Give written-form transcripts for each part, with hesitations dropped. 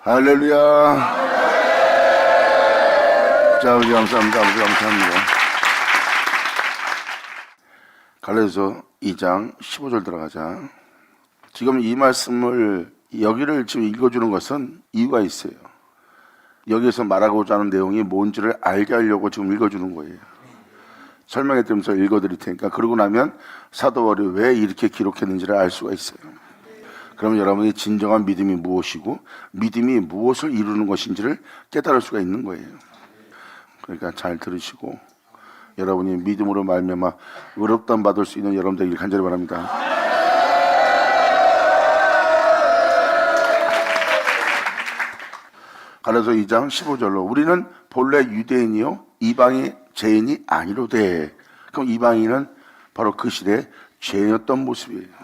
할렐루야. 자, 우리 감사합니다. 우리 감사합니다. 갈라디아서 2장 15절 들어가자. 지금 이 말씀을 여기를 지금 읽어주는 것은 이유가 있어요. 여기에서 말하고자 하는 내용이 뭔지를 알게 하려고 지금 읽어주는 거예요. 설명해 드리면서 읽어드릴 테니까 그러고 나면 사도 바울이 왜 이렇게 기록했는지를 알 수가 있어요. 그러면 여러분이 진정한 믿음이 무엇이고 믿음이 무엇을 이루는 것인지를 깨달을 수가 있는 거예요. 그러니까 잘 들으시고 여러분이 믿음으로 말미암아 의롭다함 받을 수 있는 여러분 되길 간절히 바랍니다. 갈라디아서 2장 15절로 우리는 본래 유대인이요 이방의 죄인이 아니로되. 그럼 이방인은 바로 그 시대에 죄인이었던 모습이에요.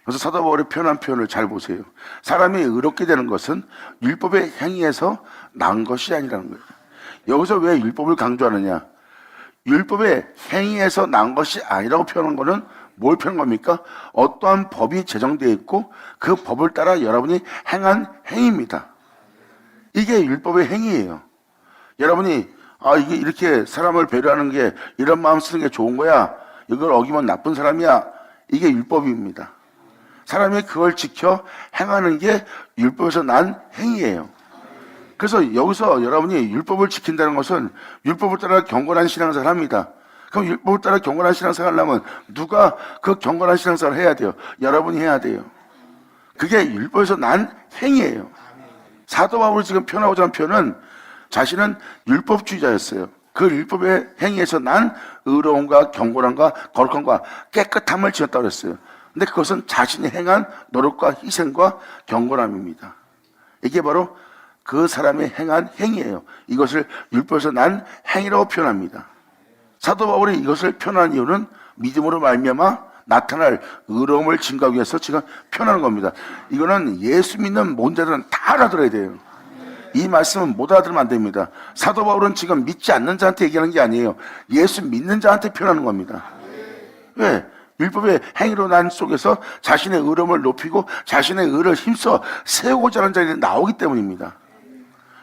그래서 사도 바울의 표현한 표현을 잘 보세요. 사람이 의롭게 되는 것은 율법의 행위에서 난 것이 아니라는 거예요. 여기서 왜 율법을 강조하느냐? 율법의 행위에서 난 것이 아니라고 표현한 거는 뭘 표현한 겁니까? 어떠한 법이 제정되어 있고 그 법을 따라 여러분이 행한 행위입니다. 이게 율법의 행위예요. 여러분이 이게 이렇게 사람을 배려하는 게 이런 마음 쓰는 게 좋은 거야. 이걸 어기면 나쁜 사람이야. 이게 율법입니다. 사람이 그걸 지켜 행하는 게 율법에서 난 행위예요. 그래서 여기서 여러분이 율법을 지킨다는 것은 율법을 따라 경건한 신앙생활을 합니다. 그럼 율법을 따라 경건한 신앙생활을 하려면 누가 그 경건한 신앙생활을 해야 돼요? 여러분이 해야 돼요. 그게 율법에서 난 행위예요. 사도 바울이 지금 표현하고자 하는 표현은 자신은 율법주의자였어요. 그 율법의 행위에서 난 의로움과 경건함과 거룩함과 깨끗함을 지었다고 그랬어요. 근데 그것은 자신이 행한 노력과 희생과 경건함입니다. 이게 바로 그 사람이 행한 행위예요. 이것을 율법에서 난 행위라고 표현합니다. 사도 바울이 이것을 표현한 이유는 믿음으로 말미암아 나타날 의로움을 증가하기 위해서 지금 표현하는 겁니다. 이거는 예수 믿는 모든 자들은 다 알아들어야 돼요. 이 말씀은 못 알아들으면 안 됩니다. 사도 바울은 지금 믿지 않는 자한테 얘기하는 게 아니에요. 예수 믿는 자한테 표현하는 겁니다. 왜? 율법의 행위로 난 속에서 자신의 의로움을 높이고 자신의 의를 힘써 세우고자 하는 자들이 나오기 때문입니다.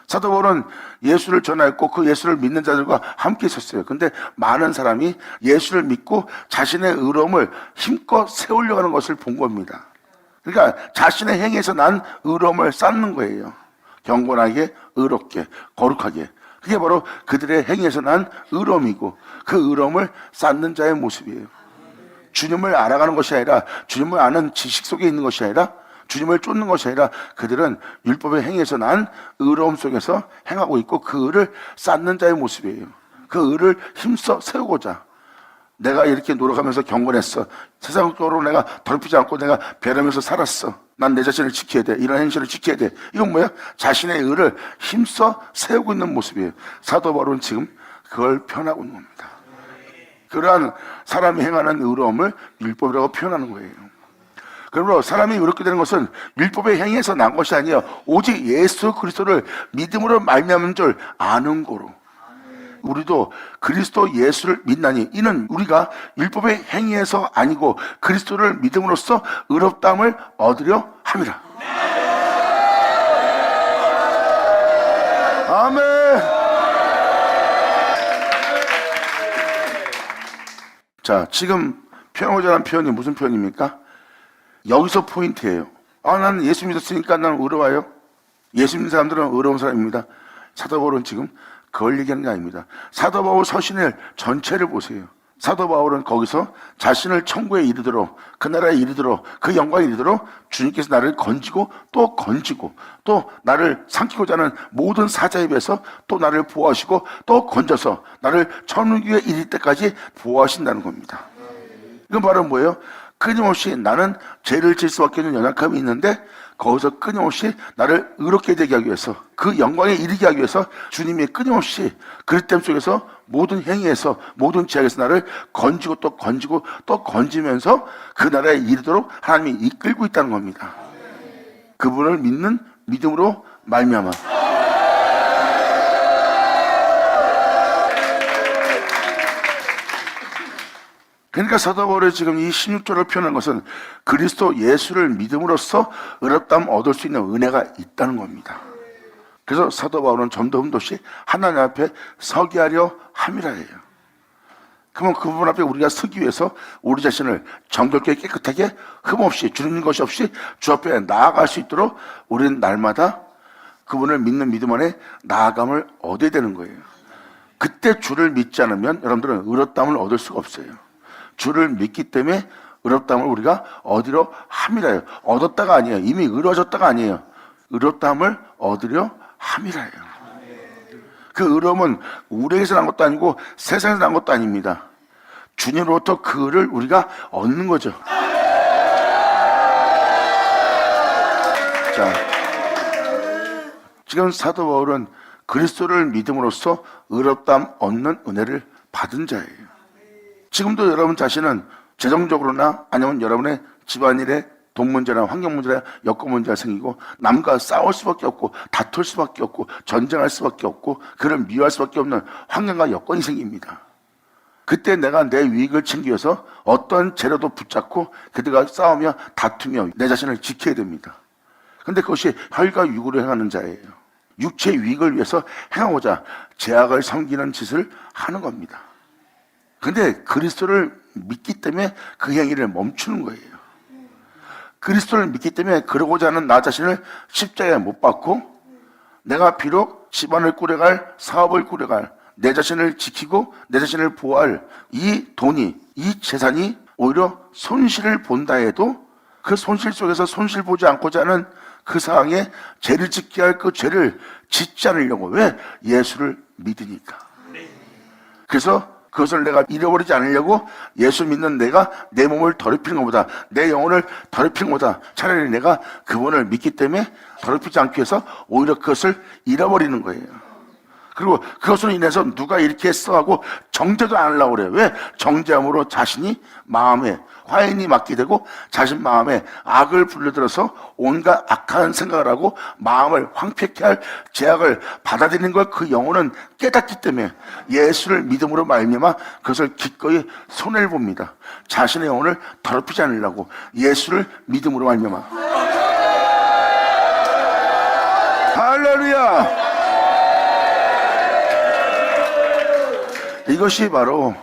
사도 바울은 예수를 전하였고 그 예수를 믿는 자들과 함께 있었어요. 근데 많은 사람이 예수를 믿고 자신의 의로움을 힘껏 세우려고 하는 것을 본 겁니다. 그러니까 자신의 행위에서 난 의로움을 쌓는 거예요. 경건하게, 의롭게, 거룩하게. 그게 바로 그들의 행위에서 난 의로움이고 그 의로움을 쌓는 자의 모습이에요. 주님을 알아가는 것이 아니라 주님을 아는 지식 속에 있는 것이 아니라 주님을 쫓는 것이 아니라 그들은 율법의 행위에서 난 의로움 속에서 행하고 있고 그 의를 쌓는 자의 모습이에요. 그 의를 힘써 세우고자 내가 이렇게 노력하면서 경건했어. 세상적으로 내가 더럽히지 않고 내가 배려하면서 살았어. 난 내 자신을 지켜야 돼. 이런 행실을 지켜야 돼. 이건 뭐야? 자신의 의를 힘써 세우고 있는 모습이에요. 사도 바울은 지금 그걸 표현하고 있는 겁니다. 그러한 사람이 행하는 의로움을 율법이라고 표현하는 거예요. 그러므로 사람이 의롭게 되는 것은 율법의 행위에서 난 것이 아니에요. 오직 예수 그리스도를 믿음으로 말미암은 줄 아는 거로. 우리도 그리스도 예수를 믿나니 이는 우리가 율법의 행위에서 아니고 그리스도를 믿음으로써 의롭다함을 얻으려 함이라. 아멘. 자, 지금 표현하고자 하는 표현이 무슨 표현입니까? 여기서 포인트예요. 나는 예수 믿었으니까 나는 의로워요. 예수 믿는 사람들은 의로운 사람입니다. 사도 바울은 지금 그걸 얘기하는 게 아닙니다. 사도 바울 서신을 전체를 보세요. 사도 바울은 거기서 자신을 천국에 이르도록 그 나라에 이르도록 그 영광에 이르도록 주님께서 나를 건지고 또 나를 삼키고자 하는 모든 사자에 비해서 또 나를 보호하시고 또 건져서 나를 천국에 이를 때까지 보호하신다는 겁니다. 이건 바로 뭐예요? 끊임없이 나는 죄를 질 수밖에 없는 연약함이 있는데 거기서 끊임없이 나를 의롭게 되게 하기 위해서 그 영광에 이르게 하기 위해서 주님이 끊임없이 그릇됨 속에서 모든 행위에서 모든 죄악에서 나를 건지고 또 건지면서 그 나라에 이르도록 하나님이 이끌고 있다는 겁니다. 그분을 믿는 믿음으로 말미암아. 그러니까 사도 바울이 지금 이 16절을 표현한 것은 그리스도 예수를 믿음으로써 의롭다함 얻을 수 있는 은혜가 있다는 겁니다. 그래서 사도 바울은 점도 흠도 없이 하나님 앞에 서게 하려 함이라예요. 그러면 그 부분 앞에 우리가 서기 위해서 우리 자신을 정결케 깨끗하게 흠없이 주는 것이 없이 주 앞에 나아갈 수 있도록 우리는 날마다 그분을 믿는 믿음 안에 나아감을 얻어야 되는 거예요. 그때 주를 믿지 않으면 여러분들은 의롭다함을 얻을 수가 없어요. 주를 믿기 때문에 의롭다함을 우리가 얻으려 함이라요. 얻었다가 아니에요. 이미 의로워졌다가 아니에요. 의롭다함을 얻으려 함이라요. 그 의로움은 우리에게서 난 것도 아니고 세상에서 난 것도 아닙니다. 주님으로부터 그를 우리가 얻는 거죠. 자, 지금 사도 바울은 그리스도를 믿음으로써 의롭다함 얻는 은혜를 받은 자예요. 지금도 여러분 자신은 재정적으로나 아니면 여러분의 집안일에 돈 문제나 환경 문제나 여건 문제가 생기고 남과 싸울 수밖에 없고 다툴 수밖에 없고 전쟁할 수밖에 없고 그를 미워할 수밖에 없는 환경과 여건이 생깁니다. 그때 내가 내 유익을 챙기기 위해서 어떤 재료도 붙잡고 그들과 싸우며 다투며 내 자신을 지켜야 됩니다. 그런데 그것이 혈과 육으로 행하는 자예요. 육체의 유익을 위해서 행하고자 제약을 섬기는 짓을 하는 겁니다. 그런데 그리스도를 믿기 때문에 그 행위를 멈추는 거예요. 그리스도를 믿기 때문에 그러고자 하는 나 자신을 십자가에 못 박고 내가 비록 집안을 꾸려갈 사업을 꾸려갈 내 자신을 지키고 내 자신을 보호할 이 돈이 이 재산이 오히려 손실을 본다 해도 그 손실 속에서 손실 보지 않고자 하는 그 상황에 죄를 짓게 할 그 죄를 짓지 않으려고. 왜? 예수를 믿으니까. 그래서 그것을 내가 잃어버리지 않으려고 예수 믿는 내가 내 몸을 더럽히는 것보다 내 영혼을 더럽히는 것보다 차라리 내가 그분을 믿기 때문에 더럽히지 않기 위해서 오히려 그것을 잃어버리는 거예요. 그리고 그것으로 인해서 누가 이렇게 했어 하고 정죄도 안 하려고 그래요. 왜? 정죄함으로 자신이 마음에 화인이 맞게 되고 자신 마음에 악을 불러들어서 온갖 악한 생각을 하고 마음을 황폐케 할 죄악을 받아들이는 걸 그 영혼은 깨닫기 때문에 예수를 믿음으로 말미암아 그것을 기꺼이 손해를 봅니다. 자신의 영혼을 더럽히지 않으려고 예수를 믿음으로 말미암아. 할렐루야. 이것이 바로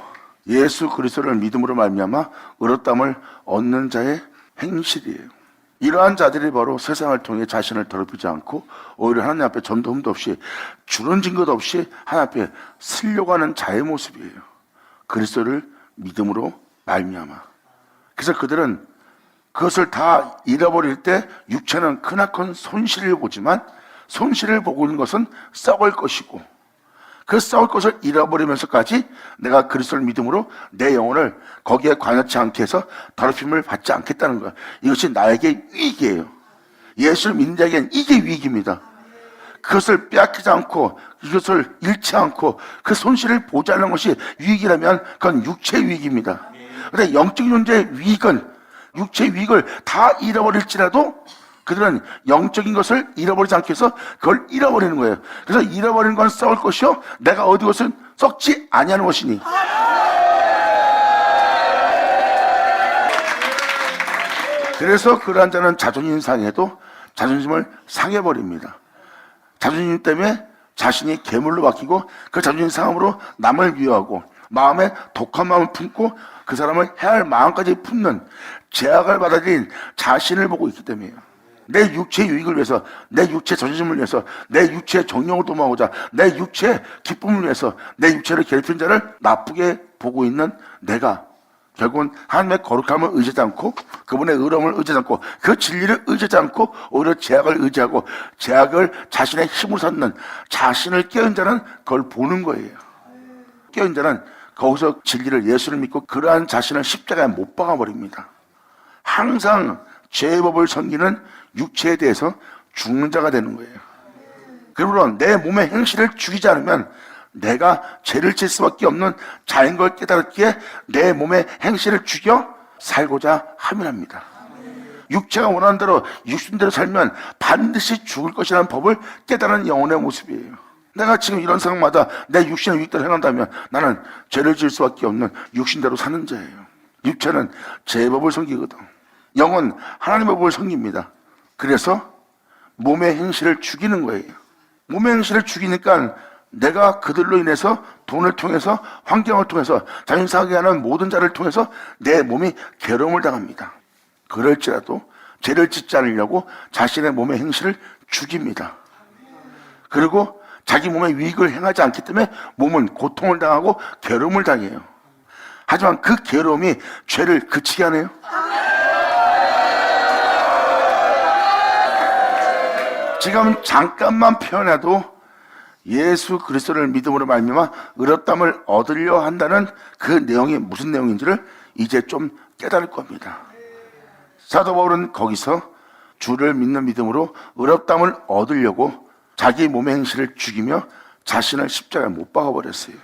예수 그리스도를 믿음으로 말미암아 의롭다함을 얻는 자의 행실이에요. 이러한 자들이 바로 세상을 통해 자신을 더럽히지 않고 오히려 하나님 앞에 점도 흠도 없이 주는 증거도 없이 하나님 앞에 쓰려고 하는 자의 모습이에요. 그리스도를 믿음으로 말미암아. 그래서 그들은 그것을 다 잃어버릴 때 육체는 크나큰 손실을 보지만 손실을 보고 있는 것은 썩을 것이고 그 싸울 것을 잃어버리면서까지 내가 그리스도를 믿음으로 내 영혼을 거기에 관여치 않게 해서 더럽힘을 받지 않겠다는 거야. 이것이 나에게 위익이에요. 예수를 믿는 자에게는 이게 위익입니다. 그것을 빼앗기지 않고 이것을 잃지 않고 그 손실을 보지 않는 것이 위익이라면 그건 육체의 위익입니다. 그런데 영적인 존재의 위익은 육체의 위익을 다 잃어버릴지라도 그들은 영적인 것을 잃어버리지 않기 위해서 그걸 잃어버리는 거예요. 그래서 잃어버리는 건 썩을 것이요 내가 얻은 것은 썩지 아니하는 것이니. 그래서 그러한 자는 자존심 상해도 자존심을 상해버립니다. 자존심 때문에 자신이 괴물로 바뀌고 그 자존심 상함으로 남을 미워하고 마음에 독한 마음을 품고 그 사람을 해할 마음까지 품는 제약을 받아들인 자신을 보고 있기 때문이에요. 내 육체의 유익을 위해서, 내 육체의 자존심을 위해서, 내 육체의 정령을 도모하고자, 내 육체의 기쁨을 위해서 내 육체를 괴롭힌 자를 나쁘게 보고 있는 내가 결국은 하나님의 거룩함을 의지하지 않고 그분의 의로움을 의지하지 않고 그 진리를 의지하지 않고 오히려 제약을 의지하고 제약을 자신의 힘으로 삼는 자신을 깨운 자는 그걸 보는 거예요. 깨운 자는 거기서 진리를 예수를 믿고 그러한 자신을 십자가에 못 박아버립니다. 항상 죄의 법을 섬기는 육체에 대해서 죽는 자가 되는 거예요. 그러므로 내 몸의 행실을 죽이지 않으면 내가 죄를 질 수밖에 없는 자인 걸 깨달았기에 내 몸의 행실을 죽여 살고자 함이랍니다. 육체가 원하는 대로 육신대로 살면 반드시 죽을 것이라는 법을 깨달은 영혼의 모습이에요. 내가 지금 이런 상황마다 내 육신의 유익대로 행한다면 나는 죄를 지을 수밖에 없는 육신대로 사는 자예요. 육체는 제 법을 섬기거든. 영은 하나님의 법을 섬깁니다. 그래서 몸의 행실을 죽이는 거예요. 몸의 행실을 죽이니까 내가 그들로 인해서 돈을 통해서, 환경을 통해서, 자연사하게 하는 모든 자를 통해서 내 몸이 괴로움을 당합니다. 그럴지라도 죄를 짓지 않으려고 자신의 몸의 행실을 죽입니다. 그리고 자기 몸의 유익을 행하지 않기 때문에 몸은 고통을 당하고 괴로움을 당해요. 하지만 그 괴로움이 죄를 그치게 하네요. 지금 잠깐만 표현해도 예수 그리스도를 믿음으로 말미암아 의롭다함을 얻으려 한다는 그 내용이 무슨 내용인지를 이제 좀 깨달을 겁니다. 사도 바울은 거기서 주를 믿는 믿음으로 의롭다함을 얻으려고 자기 몸의 행실을 죽이며 자신을 십자가에 못 박아버렸어요.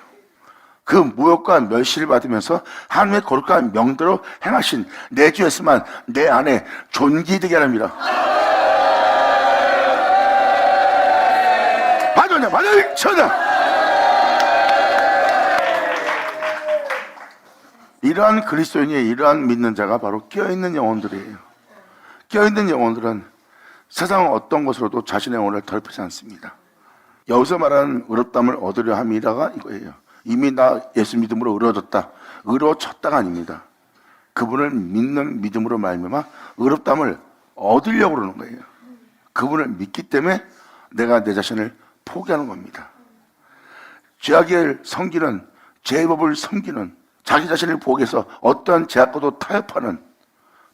그 모욕과 멸시를 받으면서 하나님의 거룩한 명대로 행하신 내 주 예수만 내 안에 존귀되게 합니다. 받을 쳐다. 이러한 그리스도인이, 이러한 믿는 자가 바로 깨어있는 영혼들이에요. 깨어있는 영혼들은 세상 어떤 것으로도 자신의 영혼을 더럽히지 않습니다. 여기서 말하는 의롭다함을 얻으려 함이라가 이거예요. 이미 나 예수 믿음으로 의로워졌다, 의로워졌다가 아닙니다. 그분을 믿는 믿음으로 말미암아 의롭다함을 얻으려고 그러는 거예요. 그분을 믿기 때문에 내가 내 자신을 포기하는 겁니다. 죄악을 섬기는, 죄법을 섬기는, 자기 자신을 포기해서 어떠한 죄악과도 타협하는,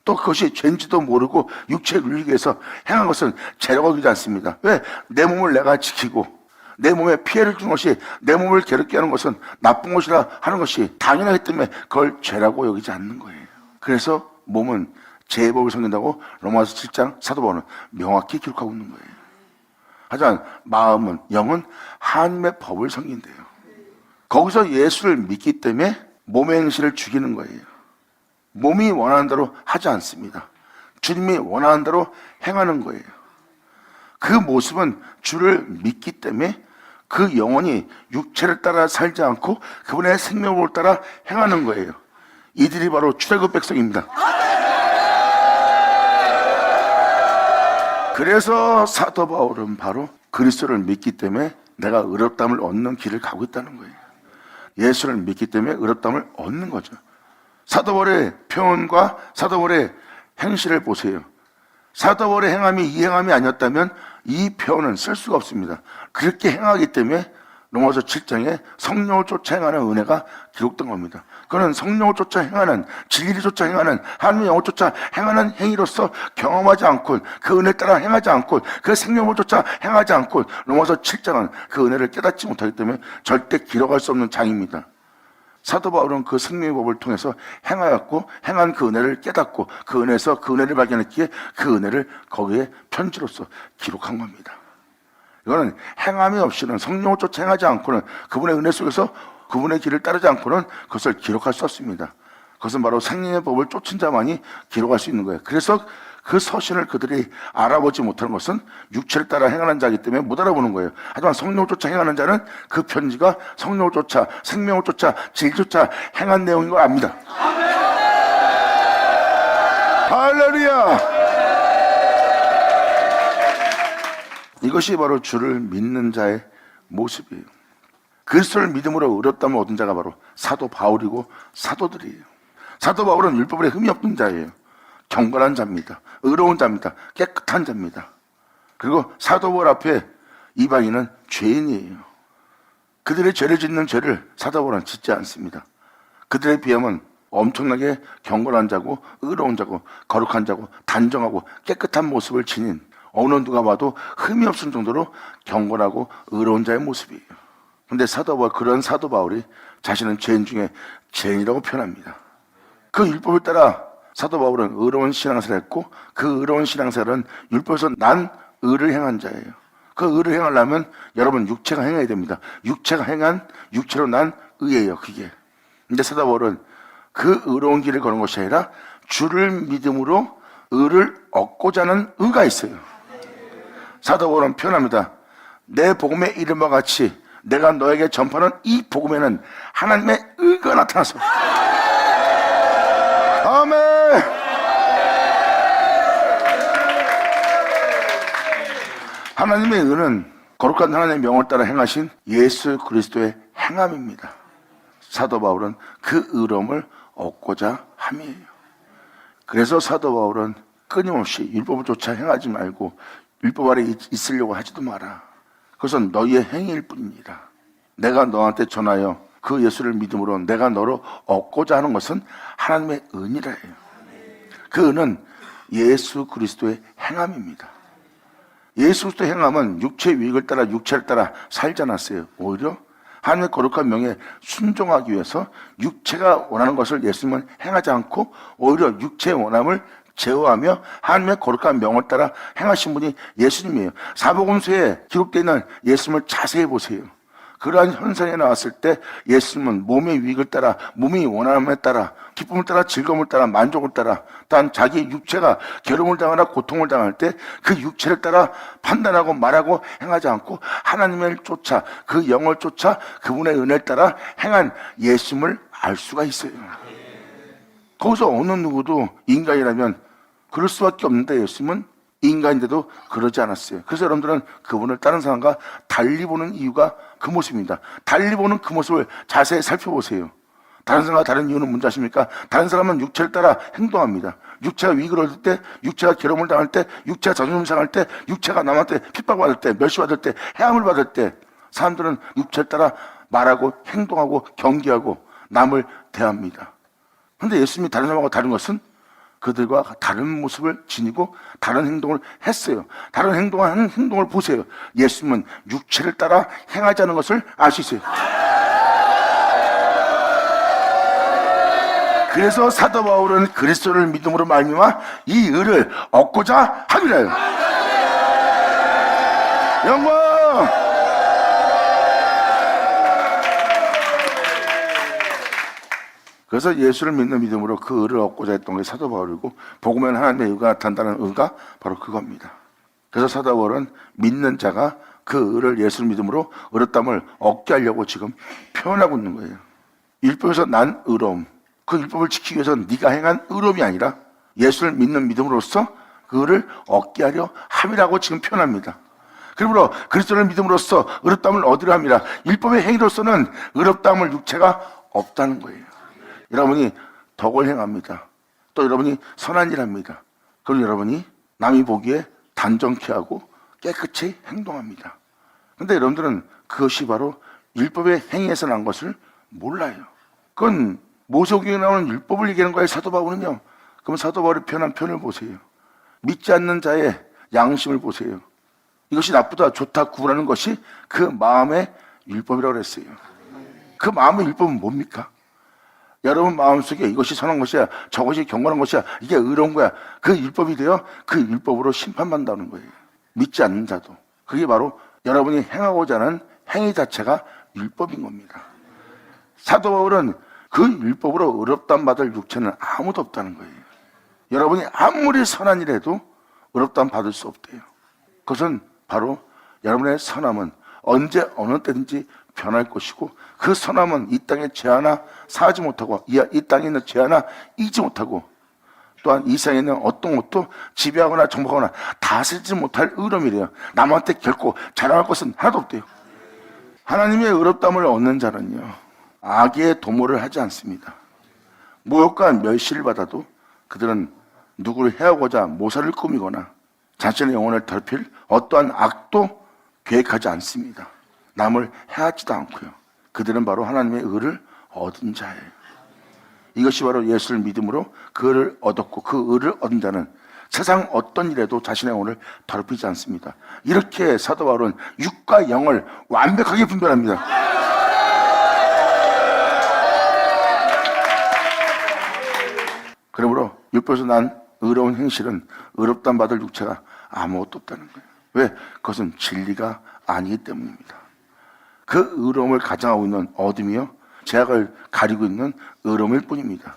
또 그것이 죄인지도 모르고 육체의 윤리에서 행한 것은 죄라고 여기지 않습니다. 왜? 내 몸을 내가 지키고 내 몸에 피해를 주는 것이, 내 몸을 괴롭게 하는 것은 나쁜 것이라 하는 것이 당연하기 때문에 그걸 죄라고 여기지 않는 거예요. 그래서 몸은 죄의 법을 섬긴다고 로마서 7장 사도 바울은 명확히 기록하고 있는 거예요. 하지만 마음은, 영은 하나님의 법을 섬긴대요. 거기서 예수를 믿기 때문에 몸의 행실을 죽이는 거예요. 몸이 원하는 대로 하지 않습니다. 주님이 원하는 대로 행하는 거예요. 그 모습은 주를 믿기 때문에 그 영혼이 육체를 따라 살지 않고 그분의 생명을 따라 행하는 거예요. 이들이 바로 출애굽 백성입니다. 그래서 사도 바울은 바로 그리스도를 믿기 때문에 내가 의롭다함을 얻는 길을 가고 있다는 거예요. 예수를 믿기 때문에 의롭다함을 얻는 거죠. 사도 바울의 표현과 사도 바울의 행실을 보세요. 사도 바울의 행함이 이 행함이 아니었다면 이 표현은 쓸 수가 없습니다. 그렇게 행하기 때문에 로마서 7장에 성령을 쫓아 행하는 은혜가 기록된 겁니다. 그는 성령을 쫓아 행하는, 진리를 쫓아 행하는, 하나님의 영을 쫓아 행하는 행위로서 경험하지 않고, 그 은혜를 따라 행하지 않고, 그 생명을 쫓아 행하지 않고, 로마서 7장은 그 은혜를 깨닫지 못하기 때문에 절대 기록할 수 없는 장입니다. 사도 바울은 그 생명의 법을 통해서 행하였고, 행한 그 은혜를 깨닫고, 그 은혜에서 그 은혜를 발견했기에 그 은혜를 거기에 편지로서 기록한 겁니다. 이거는 행함이 없이는, 성령을 쫓아 행하지 않고는, 그분의 은혜 속에서 그분의 길을 따르지 않고는 그것을 기록할 수 없습니다. 그것은 바로 생명의 법을 쫓은 자만이 기록할 수 있는 거예요. 그래서 그 서신을 그들이 알아보지 못하는 것은 육체를 따라 행하는 자이기 때문에 못 알아보는 거예요. 하지만 성령을 쫓아 행하는 자는 그 편지가 성령을 쫓아, 생명을 쫓아, 진리 쫓아 행한 내용인 걸 압니다. 할렐루야! 이것이 바로 주를 믿는 자의 모습이에요. 그리스도를 믿음으로 의롭다함을 얻은 자가 바로 사도 바울이고 사도들이에요. 사도 바울은 율법에 흠이 없는 자예요. 경건한 자입니다. 의로운 자입니다. 깨끗한 자입니다. 그리고 사도 바울 앞에 이방인은 죄인이에요. 그들의 죄를 짓는 죄를 사도 바울은 짓지 않습니다. 그들에 비하면 엄청나게 경건한 자고 의로운 자고 거룩한 자고 단정하고 깨끗한 모습을 지닌, 어느 누가 봐도 흠이 없을 정도로 경건하고 의로운 자의 모습이에요. 그런데 사도 바울, 그런 사도 바울이 자신은 죄인 중에 죄인이라고 표현합니다. 그 율법을 따라 사도 바울은 의로운 신앙생활을 했고, 그 의로운 신앙생활은 율법에서 난 의를 행한 자예요. 그 의를 행하려면 여러분 육체가 행해야 됩니다. 육체가 행한, 육체로 난 의예요, 그게. 근데 사도 바울은 그 의로운 길을 거는 것이 아니라 주를 믿음으로 의를 얻고자 하는 의가 있어요. 사도 바울은 표현합니다. 내 복음의 이름과 같이 내가 너에게 전파하는 이 복음에는 하나님의 의가 나타나서 하나님의 의는 거룩한 하나님의 명을 따라 행하신 예수 그리스도의 행함입니다. 사도 바울은 그 의로움을 얻고자 함이에요. 그래서 사도 바울은 끊임없이 율법을 쫓아 행하지 말고 율법 아래 있으려고 하지도 마라. 그것은 너희의 행위일 뿐입니다. 내가 너한테 전하여 그 예수를 믿음으로 내가 너로 얻고자 하는 것은 하나님의 은이라 해요. 그 은은 예수 그리스도의 행함입니다. 예수 그리스도의 행함은 육체의 유익을 따라 육체를 따라 살지 않았어요. 오히려 하나님의 거룩한 명에 순종하기 위해서 육체가 원하는 것을 예수님은 행하지 않고 오히려 육체의 원함을 제어하며 하나님의 거룩한 명을 따라 행하신 분이 예수님이에요. 사복음서에 기록되어 있는 예수님을 자세히 보세요. 그러한 현상에 나왔을 때 예수님은 몸의 유익을 따라, 몸이 원함에 따라, 기쁨을 따라, 즐거움을 따라, 만족을 따라, 단 자기 육체가 괴로움을 당하나 고통을 당할 때 그 육체를 따라 판단하고 말하고 행하지 않고 하나님을 쫓아, 그 영을 쫓아 그분의 은혜를 따라 행한 예수님을 알 수가 있어요. 거기서 어느 누구도 인간이라면 그럴 수밖에 없는데 예수님은 인간인데도 그러지 않았어요. 그래서 여러분들은 그분을 다른 사람과 달리 보는 이유가 그 모습입니다. 달리 보는 그 모습을 자세히 살펴보세요. 다른 사람과 다른 이유는 뭔지 아십니까? 다른 사람은 육체를 따라 행동합니다. 육체가 위기를 얻을 때, 육체가 괴로움을 당할 때, 육체가 자존심 상할 때, 육체가 남한테 핍박받을 때, 멸시받을 때, 해함을 받을 때 사람들은 육체를 따라 말하고 행동하고 경계하고 남을 대합니다. 그런데 예수님이 다른 사람하고 다른 것은 그들과 다른 모습을 지니고 다른 행동을 했어요. 다른 행동을 하는 행동을 보세요. 예수님은 육체를 따라 행하지 않은 것을 알 수 있어요. 그래서 사도 바울은 그리스도를 믿음으로 말미암아 이 의를 얻고자 함이라요. 영광! 그래서 예수를 믿는 믿음으로 그 의를 얻고자 했던 게 사도 바울이고 복음에는 하나님의 의가 나타난다는 의가 바로 그겁니다. 그래서 사도 바울은 믿는 자가 그 의를 예수를 믿음으로 의롭다함을 얻게 하려고 지금 표현하고 있는 거예요. 율법에서 난 의로움, 그 율법을 지키기 위해서 네가 행한 의로움이 아니라 예수를 믿는 믿음으로써 그 의를 얻게 하려 함이라고 지금 표현합니다. 그러므로 그리스도를 믿음으로써 의롭다함을 얻으려 함이라 율법의 행위로서는 의롭다함을 육체가 없다는 거예요. 여러분이 덕을 행합니다. 또 여러분이 선한 일 합니다. 그럼 여러분이 남이 보기에 단정케 하고 깨끗이 행동합니다. 그런데 여러분들은 그것이 바로 율법의 행위에서 난 것을 몰라요. 그건 모세오경에 나오는 율법을 얘기하는 거예요. 사도 바울은요. 그럼 사도 바울이 표현한 표현을 보세요. 믿지 않는 자의 양심을 보세요. 이것이 나쁘다 좋다 구분하는 것이 그 마음의 율법이라고 그랬어요. 그 마음의 율법은 뭡니까? 여러분 마음속에 이것이 선한 것이야, 저것이 경건한 것이야, 이게 의로운 거야, 그 율법이 되어 그 율법으로 심판받는다는 거예요. 믿지 않는 자도. 그게 바로 여러분이 행하고자 하는 행위 자체가 율법인 겁니다. 사도 바울은 그 율법으로 의롭다함 받을 육체는 아무도 없다는 거예요. 여러분이 아무리 선한 일 해도 의롭다함 받을 수 없대요. 그것은 바로 여러분의 선함은 언제 어느 때든지 변할 것이고 그 선함은 이 땅에 죄 하나 사하지 못하고 이 땅에 있는 죄 하나 잊지 못하고 또한 이 세상에 있는 어떤 것도 지배하거나 정복하거나 다스리지 못할 의로움이래요. 남한테 결코 자랑할 것은 하나도 없대요. 하나님의 의롭다함을 얻는 자는요 악의 도모를 하지 않습니다. 모욕과 멸시를 받아도 그들은 누구를 해하고자 모사를 꾸미거나 자신의 영혼을 더럽힐 어떠한 악도 계획하지 않습니다. 남을 해하지도 않고요. 그들은 바로 하나님의 의를 얻은 자예요. 이것이 바로 예수를 믿음으로 그 의를 얻었고 그 의를 얻은 자는 세상 어떤 일에도 자신의 영혼을 더럽히지 않습니다. 이렇게 사도 바울은 육과 영을 완벽하게 분별합니다. 그러므로 율법에서 난 의로운 행실은 의롭다함 받을 육체가 아무것도 없다는 거예요. 왜? 그것은 진리가 아니기 때문입니다. 그 의로움을 가장하고 있는 어둠이요 죄악을 가리고 있는 의로움일 뿐입니다.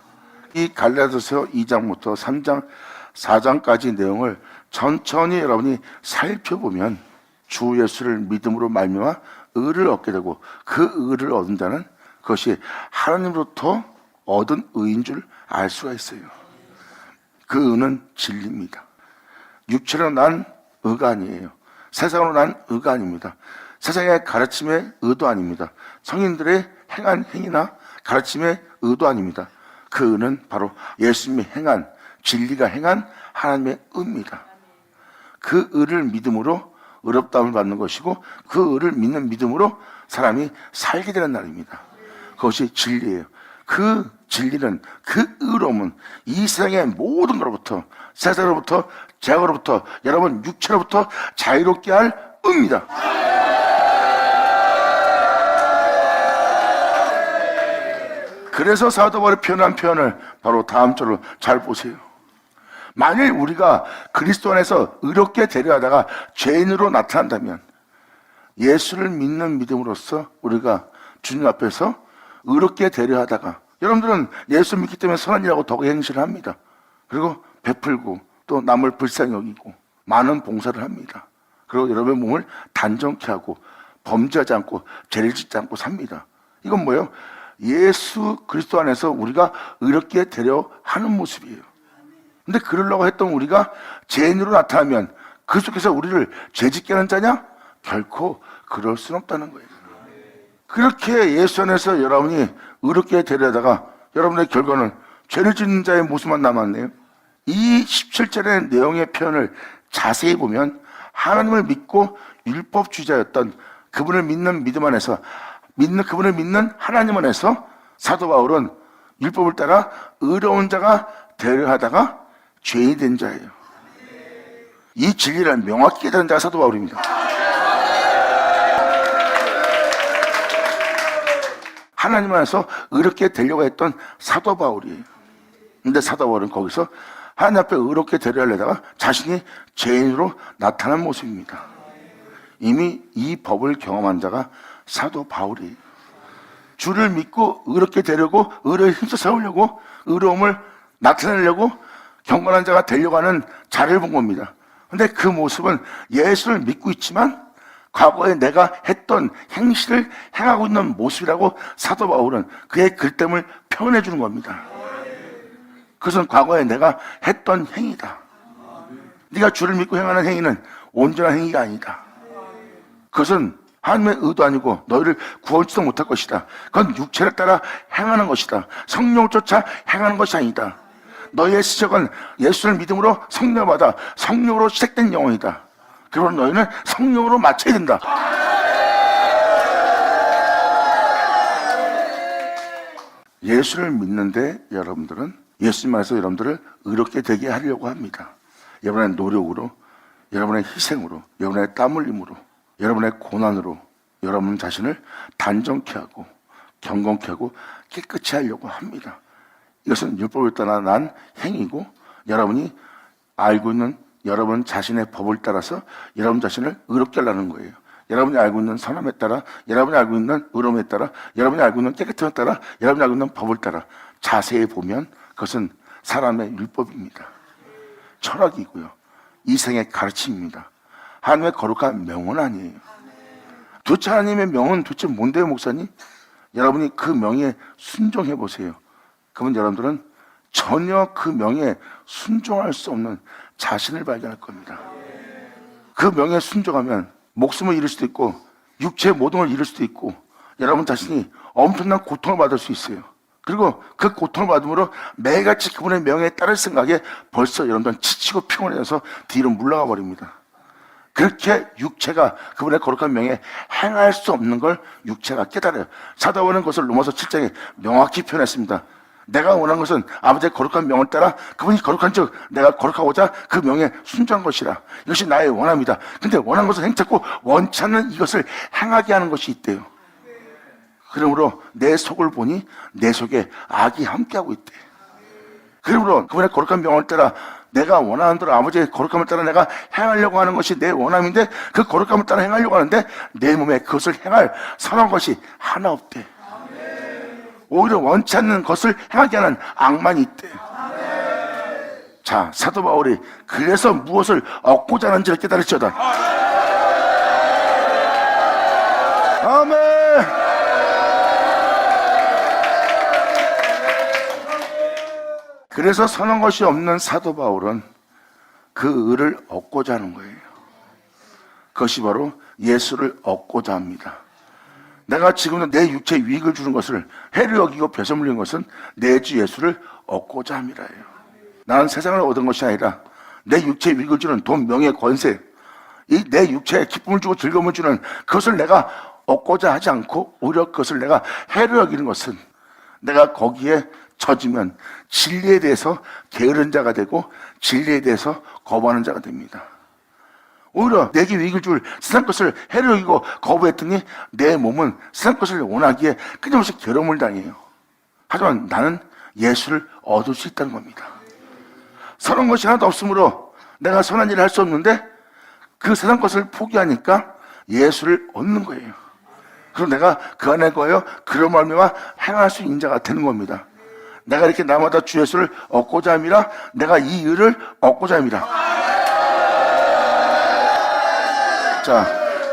이 갈라디아서 2장부터 3장 4장까지 내용을 천천히 여러분이 살펴보면 주 예수를 믿음으로 말미암아 의를 얻게 되고 그 의를 얻은 자는 그것이 하나님으로부터 얻은 의인 줄 알 수가 있어요. 그 의는 진리입니다. 육체로 난 의가 아니에요. 세상으로 난 의가 아닙니다. 세상의 가르침의 의도 아닙니다. 성인들의 행한 행위나 가르침의 의도 아닙니다. 그 의는 바로 예수님이 행한, 진리가 행한 하나님의 의입니다. 그 의를 믿음으로 의롭다함을 받는 것이고, 그 의를 믿는 믿음으로 사람이 살게 되는 날입니다. 그것이 진리예요. 그 진리는, 그 의로움은 이 세상의 모든 것로부터, 세상으로부터, 죄악으로부터, 여러분 육체로부터 자유롭게 할 의입니다. 그래서 사도 바울이 표현한 표현을 바로 다음 절로 잘 보세요. 만일 우리가 그리스도 안에서 의롭게 되려하다가 죄인으로 나타난다면, 예수를 믿는 믿음으로써 우리가 주님 앞에서 의롭게 되려하다가, 여러분들은 예수 믿기 때문에 선한 일하고 덕의 행실을 합니다. 그리고 베풀고 또 남을 불쌍히 여기고 많은 봉사를 합니다. 그리고 여러분의 몸을 단정케 하고 범죄하지 않고 죄를 짓지 않고 삽니다. 이건 뭐예요? 예수 그리스도 안에서 우리가 의롭게 되려 하는 모습이에요. 근데 그러려고 했던 우리가 죄인으로 나타나면 그 속에서 우리를 죄짓게 하는 자냐? 결코 그럴 수는 없다는 거예요. 그렇게 예수 안에서 여러분이 의롭게 되려다가 여러분의 결과는 죄를 짓는 자의 모습만 남았네요. 이 17절의 내용의 표현을 자세히 보면 하나님을 믿고 율법주의자였던 그분을 믿는 믿음 안에서, 그분을 믿는 하나님 안에서 사도 바울은 율법을 따라 의로운 자가 되려 하다가 죄인이 된 자예요. 이 진리를 명확히 깨달은 자가 사도 바울입니다. 하나님 안에서 의롭게 되려고 했던 사도 바울이에요. 근데 사도 바울은 거기서 하나님 앞에 의롭게 되려 하려다가 자신이 죄인으로 나타난 모습입니다. 이미 이 법을 경험한 자가 사도 바울이에요. 주를 믿고 의롭게 되려고, 의를 힘써 세우려고, 의로움을 나타내려고 경건한 자가 되려고 하는 자를 본 겁니다. 근데 그 모습은 예수를 믿고 있지만 과거에 내가 했던 행실을 행하고 있는 모습이라고 사도 바울은 그의 글됨을 표현해 주는 겁니다. 그것은 과거에 내가 했던 행위다. 네가 주를 믿고 행하는 행위는 온전한 행위가 아니다. 그것은 하나님의 의도 아니고 너희를 구원치도 못할 것이다. 그건 육체를 따라 행하는 것이다. 성령을 쫓아 행하는 것이 아니다. 너희의 시작은 예수를 믿음으로 성령을 받아 성령으로 시작된 영혼이다. 그리고 너희는 성령으로 맞춰야 된다. 예수를 믿는데 여러분들은 예수님 안에서 여러분들을 의롭게 되게 하려고 합니다. 여러분의 노력으로, 여러분의 희생으로, 여러분의 땀 흘림으로, 여러분의 고난으로 여러분 자신을 단정케 하고 경건케 하고 깨끗이 하려고 합니다. 이것은 율법을 따라 난 행위고, 여러분이 알고 있는 여러분 자신의 법을 따라서 여러분 자신을 의롭게 하려는 거예요. 여러분이 알고 있는 선함에 따라, 여러분이 알고 있는 의로움에 따라, 여러분이 알고 있는 깨끗함에 따라, 여러분이 알고 있는 법을 따라 자세히 보면 그것은 사람의 율법입니다. 철학이고요. 이생의 가르침입니다. 하나님의 거룩한 명은 아니에요. 도대체 하나님의 명은 도대체 뭔데요, 목사님? 여러분이 그 명에 순종해 보세요. 그러면 여러분들은 전혀 그 명에 순종할 수 없는 자신을 발견할 겁니다. 그 명에 순종하면 목숨을 잃을 수도 있고 육체의 모든 걸 잃을 수도 있고 여러분 자신이 엄청난 고통을 받을 수 있어요. 그리고 그 고통을 받음으로 매일같이 그분의 명에 따를 생각에 벌써 여러분들은 지치고 피곤해져서 뒤로 물러가 버립니다. 그렇게 육체가 그분의 거룩한 명에 행할 수 없는 걸 육체가 깨달아요. 사도 바울은 그것을 로마서 7장에 명확히 표현했습니다. 내가 원하는 것은 아버지의 거룩한 명을 따라 그분이 거룩한 즉 내가 거룩하고자 그 명에 순종한 것이라. 이것이 나의 원함이다. 근데 원하는 것을 행착고 원치 않는 이것을 행하게 하는 것이 있대요. 그러므로 내 속을 보니 내 속에 악이 함께하고 있대. 그러므로 그분의 거룩한 명을 따라 내가 원하는 대로 아버지의 거룩함을 따라 내가 행하려고 하는 것이 내 원함인데 그 거룩함을 따라 행하려고 하는데 내 몸에 그것을 행할 선한 것이 하나 없대. 오히려 원치 않는 것을 행하게 하는 악만이 있대. 자, 사도 바울이 그래서 무엇을 얻고자 하는지를 깨달으시다. 아멘. 그래서 선한 것이 없는 사도 바울은 그 의를 얻고자 하는 거예요. 그것이 바로 예수를 얻고자 합니다. 내가 지금 내 육체에 유익을 주는 것을 해를 여기고 배설 물린 것은 내 주 예수를 얻고자 함이라요. 나는 세상을 얻은 것이 아니라 내 육체에 유익을 주는 돈, 명예, 권세, 이 내 육체에 기쁨을 주고 즐거움을 주는 그것을 내가 얻고자 하지 않고 오히려 그것을 내가 해를 여기는 것은 내가 거기에 젖으면 진리에 대해서 게으른 자가 되고 진리에 대해서 거부하는 자가 됩니다. 오히려 내게 유익을 줄 세상 것을 해를 여기고 거부했더니 내 몸은 세상 것을 원하기에 끊임없이 괴로움을 당해요. 하지만 나는 예수를 얻을 수 있다는 겁니다. 선한 것이 하나도 없으므로 내가 선한 일을 할 수 없는데 그 세상 것을 포기하니까 예수를 얻는 거예요. 그럼 내가 그 안에 거하여 그런 말미암아 행할 수 있는 자가 되는 겁니다. 내가 이렇게 나마다 주 예수를 얻고자 함이라 내가 이 의를 얻고자 함이라. 자,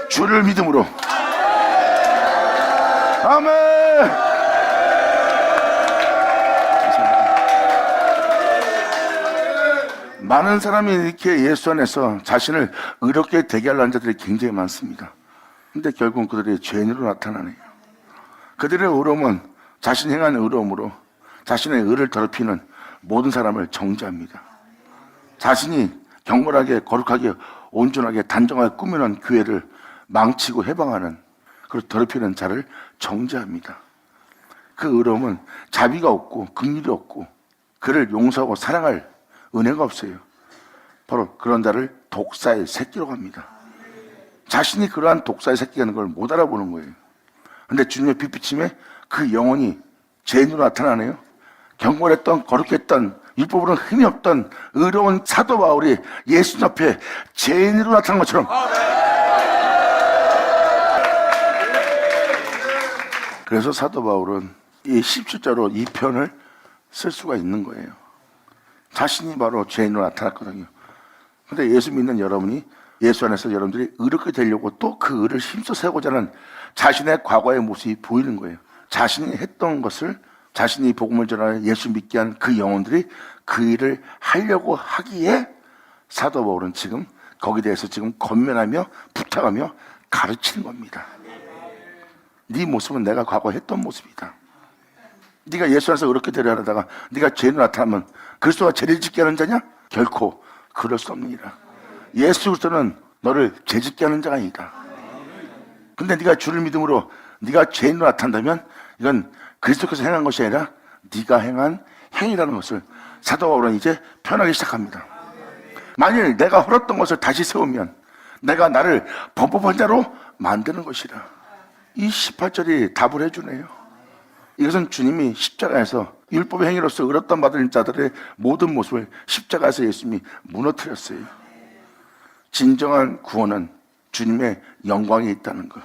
주를 믿음으로. 아멘. 많은 사람이 이렇게 예수 안에서 자신을 의롭게 되게 하려는 자들이 굉장히 많습니다. 근데 결국은 그들이 죄인으로 나타나네요. 그들의 의로움은 자신이 행한 의로움으로 자신의 의를 더럽히는 모든 사람을 정죄합니다. 자신이 경건하게 거룩하게 온전하게 단정하게 꾸며놓은 교회를 망치고 해방하는 그리고 더럽히는 자를 정죄합니다. 그 의로움은 자비가 없고 긍휼이 없고 그를 용서하고 사랑할 은혜가 없어요. 바로 그런 자를 독사의 새끼라고 합니다. 자신이 그러한 독사의 새끼라는 걸 못 알아보는 거예요. 그런데 주님의 빛비침에 그 영혼이 죄인으로 나타나네요. 경건했던 거룩했던 율법으로는 흠이 없던 의로운 사도 바울이 예수 앞에 죄인으로 나타난 것처럼 그래서 사도 바울은 이 17자로 이 편을 쓸 수가 있는 거예요. 자신이 바로 죄인으로 나타났거든요. 그런데 예수 믿는 여러분이 예수 안에서 여러분들이 의롭게 되려고 또 그 의를 힘써 세우고자 하는 자신의 과거의 모습이 보이는 거예요. 자신이 했던 것을 자신이 복음을 전하여 예수 믿게 한 그 영혼들이 그 일을 하려고 하기에 사도 바울은 지금 거기에 대해서 지금 권면하며 부탁하며 가르치는 겁니다. 네 모습은 내가 과거 했던 모습이다. 네가 예수 안에서 의롭게 되려 하다가 네가 죄인으로 나타나면 그리스도가 죄를 짓게 하는 자냐? 결코 그럴 수 없느니라. 예수 그리스도는 너를 죄짓게 하는 자가 아니다. 근데 네가 주를 믿음으로 네가 죄인으로 나타난다면 이건 그리스도께서 행한 것이 아니라 네가 행한 행위라는 것을 사도 바울은 이제 표현하기 시작합니다. 만일 내가 헐었던 것을 다시 세우면 내가 나를 범법한 자로 만드는 것이라. 이 18절이 답을 해주네요. 이것은 주님이 십자가에서 율법의 행위로서 의롭다함 받은 자들의 모든 모습을 십자가에서 예수님이 무너뜨렸어요. 진정한 구원은 주님의 영광이 있다는 것,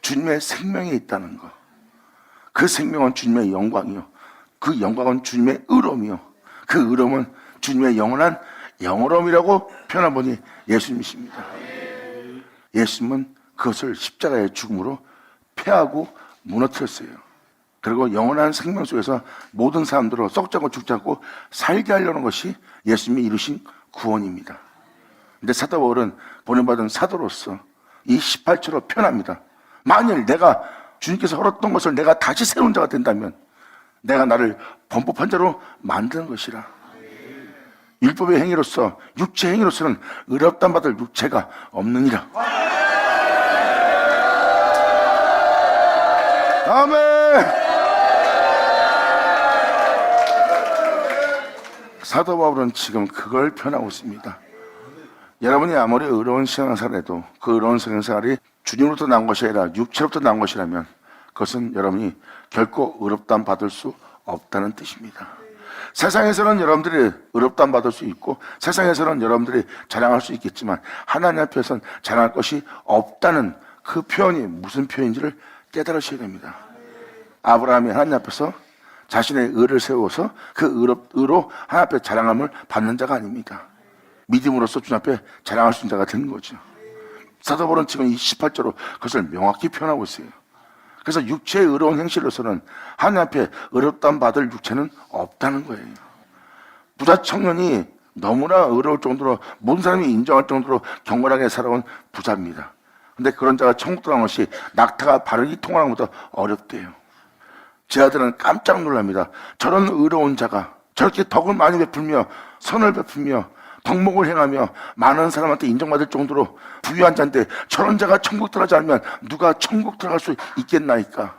주님의 생명이 있다는 것. 그 생명은 주님의 영광이요, 그 영광은 주님의 의로움이요, 그 의로움은 주님의 영원한 영원함이라고 표현한 분이 예수님이십니다. 예수님은 그것을 십자가의 죽음으로 패하고 무너뜨렸어요. 그리고 영원한 생명 속에서 모든 사람들을 썩지 않고 죽지 않고 살게 하려는 것이 예수님이 이루신 구원입니다. 근데 사도 바울은 보내받은 사도로서 이 18절로 표현합니다. 만일 내가 주님께서 헐었던 것을 내가 다시 세운 자가 된다면 내가 나를 범법한 자로 만드는 것이라. 율법의 행위로서 육체 행위로서는 의롭다함 받을 육체가 없느니라. 아멘. 사도 바울은 지금 그걸 표현하고 있습니다. 여러분이 아무리 의로운 신앙생활해도 그 의로운 신앙생활이 주님으로부터 난 것이 아니라 육체로부터 난 것이라면 그것은 여러분이 결코 의롭다함 받을 수 없다는 뜻입니다. 세상에서는 여러분들이 의롭다함 받을 수 있고 세상에서는 여러분들이 자랑할 수 있겠지만 하나님 앞에서는 자랑할 것이 없다는 그 표현이 무슨 표현인지를 깨달으셔야 됩니다. 아브라함이 하나님 앞에서 자신의 의를 세워서 그 의로 하나님 앞에 자랑함을 받는 자가 아닙니다. 믿음으로써 주님 앞에 자랑할 수 있는 자가 되는 거죠. 사도 바울은 지금 이 18절로 그것을 명확히 표현하고 있어요. 그래서 육체의 의로운 행실로서는 하나님 앞에 의롭다함 받을 육체는 없다는 거예요. 부자 청년이 너무나 의로울 정도로 모든 사람이 인정할 정도로 경건하게 살아온 부자입니다. 근데 그런 자가 천국 들어간 것이 낙타가 바르게 통하는 것보다 어렵대요. 제 아들은 깜짝 놀랍니다. 저런 의로운 자가 저렇게 덕을 많이 베풀며 선을 베풀며 덕목을 행하며 많은 사람한테 인정받을 정도로 부유한 자인데 저런 자가 천국 들어가지 않으면 누가 천국 들어갈 수 있겠나이까?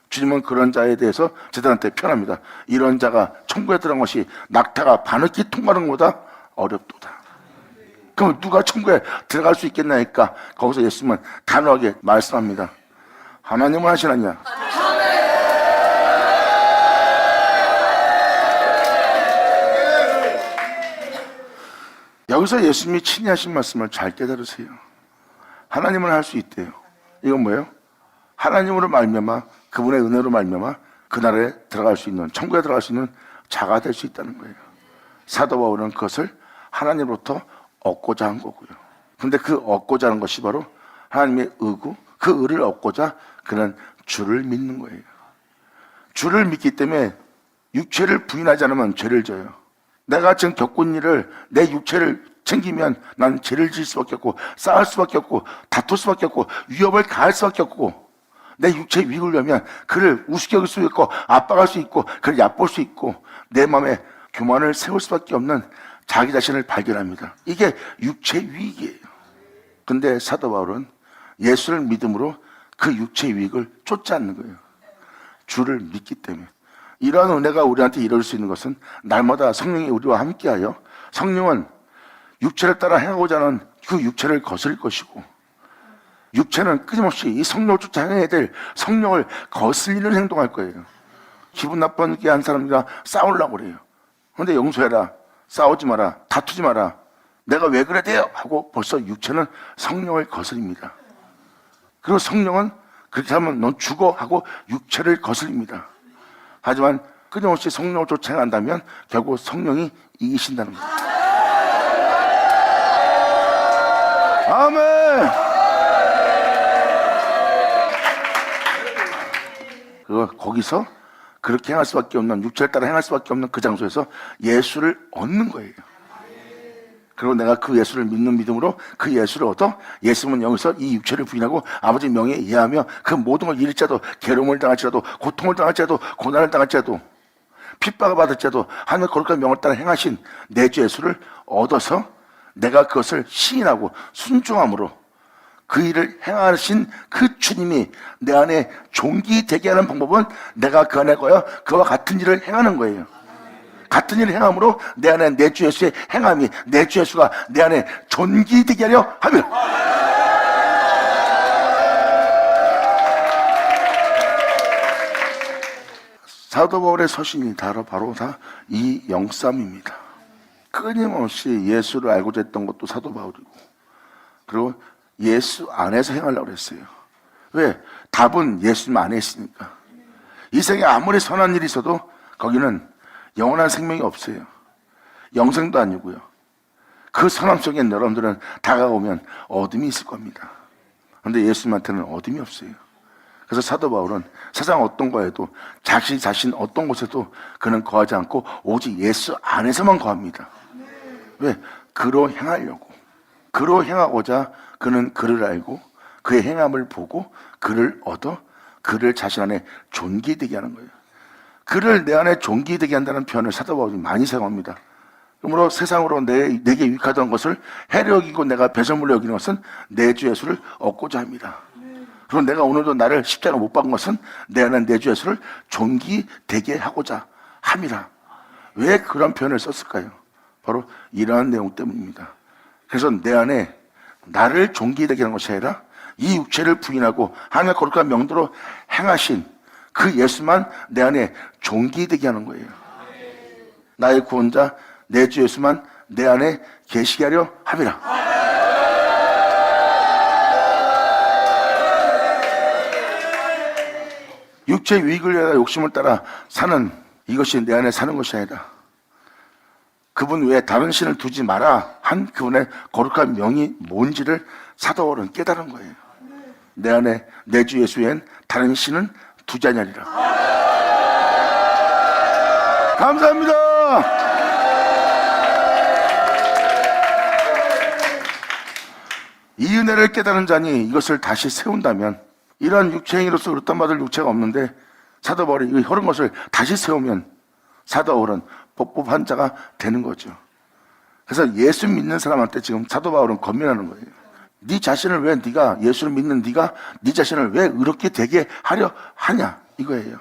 주님은 그런 자에 대해서 제자들한테 편합니다. 이런 자가 천국에 들어간 것이 낙타가 바늘길 통과하는 것보다 어렵도다. 그럼 누가 천국에 들어갈 수 있겠나이까? 거기서 예수님은 단호하게 말씀합니다. 하나님은 하시느냐? 여기서 예수님이 친히 하신 말씀을 잘 깨달으세요. 하나님은 할 수 있대요. 이건 뭐예요? 하나님으로 말미암아 그분의 은혜로 말미암아 그 나라에 들어갈 수 있는, 천국에 들어갈 수 있는 자가 될 수 있다는 거예요. 사도 바울은 그것을 하나님으로부터 얻고자 한 거고요. 근데 그 얻고자 하는 것이 바로 하나님의 의고, 그 의를 얻고자 그는 주를 믿는 거예요. 주를 믿기 때문에 육체를 부인하지 않으면 죄를 져요. 내가 지금 겪고 있는 일을 내 육체를 챙기면 난 죄를 지을 수밖에 없고 싸울 수밖에 없고 다툴 수밖에 없고 위협을 가할 수밖에 없고 내 육체의 위익을 위하면 그를 우습게 여길 수 있고 압박할 수 있고 그를 얕볼 수 있고 내 마음에 교만을 세울 수밖에 없는 자기 자신을 발견합니다. 이게 육체의 위익이에요. 근데 사도 바울은 예수를 믿음으로 그 육체의 위익을 쫓지 않는 거예요. 주를 믿기 때문에. 이러한 은혜가 우리한테 이룰 수 있는 것은 날마다 성령이 우리와 함께하여 성령은 육체를 따라 행하고자 하는 그 육체를 거스릴 것이고 육체는 끊임없이 이 성령을 쫓아 행해야 될 성령을 거슬리는 행동할 거예요. 기분 나쁘게 한 사람이랑 싸우려고 그래요. 그런데 용서해라, 싸우지 마라, 다투지 마라, 내가 왜 그래 돼요? 하고 벌써 육체는 성령을 거스립니다. 그리고 성령은 그렇게 하면 넌 죽어 하고 육체를 거슬립니다. 하지만 끊임없이 성령을 쫓아 행한다면 결국 성령이 이기신다는 거예요. 아멘. 그리고 거기서 그렇게 행할 수밖에 없는, 육체를 따라 행할 수밖에 없는 그 장소에서 예수를 얻는 거예요. 그리고 내가 그 예수를 믿는 믿음으로 그 예수를 얻어 예수는 여기서 이 육체를 부인하고 아버지 명예에 이해하며 그 모든 걸 잃을지라도 괴로움을 당할지라도 고통을 당할지라도 고난을 당할지라도 핍박을 받을지라도 하늘 거룩한 명을 따라 행하신 내 주 예수를 얻어서 내가 그것을 시인하고 순종함으로 그 일을 행하신 그 주님이 내 안에 존귀되게 하는 방법은 내가 그 안에 거여 그와 같은 일을 행하는 거예요. 같은 일을 행함으로 내 안에 내 주 예수의 행함이 내 주 예수가 내 안에 존귀되게 하려 함이라. 사도 바울의 서신이 바로 다 이 영쌈입니다. 끊임없이 예수를 알고자 했던 것도 사도 바울이고 그리고 예수 안에서 행하려고 했어요. 왜? 답은 예수님 안에 있으니까. 이 세상에 아무리 선한 일이 있어도 거기는 영원한 생명이 없어요. 영생도 아니고요. 그 선함 속에 여러분들은 다가오면 어둠이 있을 겁니다. 그런데 예수님한테는 어둠이 없어요. 그래서 사도 바울은 세상 어떤 거에도 자신 어떤 곳에도 그는 거하지 않고 오직 예수 안에서만 거합니다. 왜? 그로 행하려고. 그로 행하고자 그는 그를 알고 그의 행함을 보고 그를 얻어 그를 자신 안에 존귀되게 하는 거예요. 그를 내 안에 존귀되게 한다는 표현을 사도 바울이 많이 사용합니다. 그러므로 세상으로 내게 유익하던 것을 해로 여기고 내가 배설물로 여기는 것은 내 주 예수를 얻고자 합니다. 그리고 내가 오늘도 나를 십자가 못 박은 것은 내 안에 내 주 예수를 존귀되게 하고자 함이라. 왜 그런 표현을 썼을까요? 바로 이러한 내용 때문입니다. 그래서 내 안에 나를 존귀되게 하는 것이 아니라 이 육체를 부인하고 하나님의 거룩한 명도로 행하신 그 예수만 내 안에 존귀되게 하는 거예요. 나의 구원자 내 주 예수만 내 안에 계시게 하려 함이라. 육체의 유익을 위하여 욕심을 따라 사는 이것이 내 안에 사는 것이 아니라 그분 외에 다른 신을 두지 마라 한 그분의 거룩한 명이 뭔지를 사도 바울은 깨달은 거예요. 내 안에 내 주 예수엔 다른 신은 두지 아니하리라. 감사합니다. 이 은혜를 깨달은 자니 이것을 다시 세운다면, 이러한 육체행위로서 그릇단 받을 육체가 없는데 사도 바울이 이 흐른 것을 다시 세우면 사도 바울은 법법한 자가 되는 거죠. 그래서 예수 믿는 사람한테 지금 사도 바울은 권면하는 거예요. 네 자신을 왜, 네가 예수를 믿는 네가 네 자신을 왜 의롭게 되게 하려 하냐, 이거예요.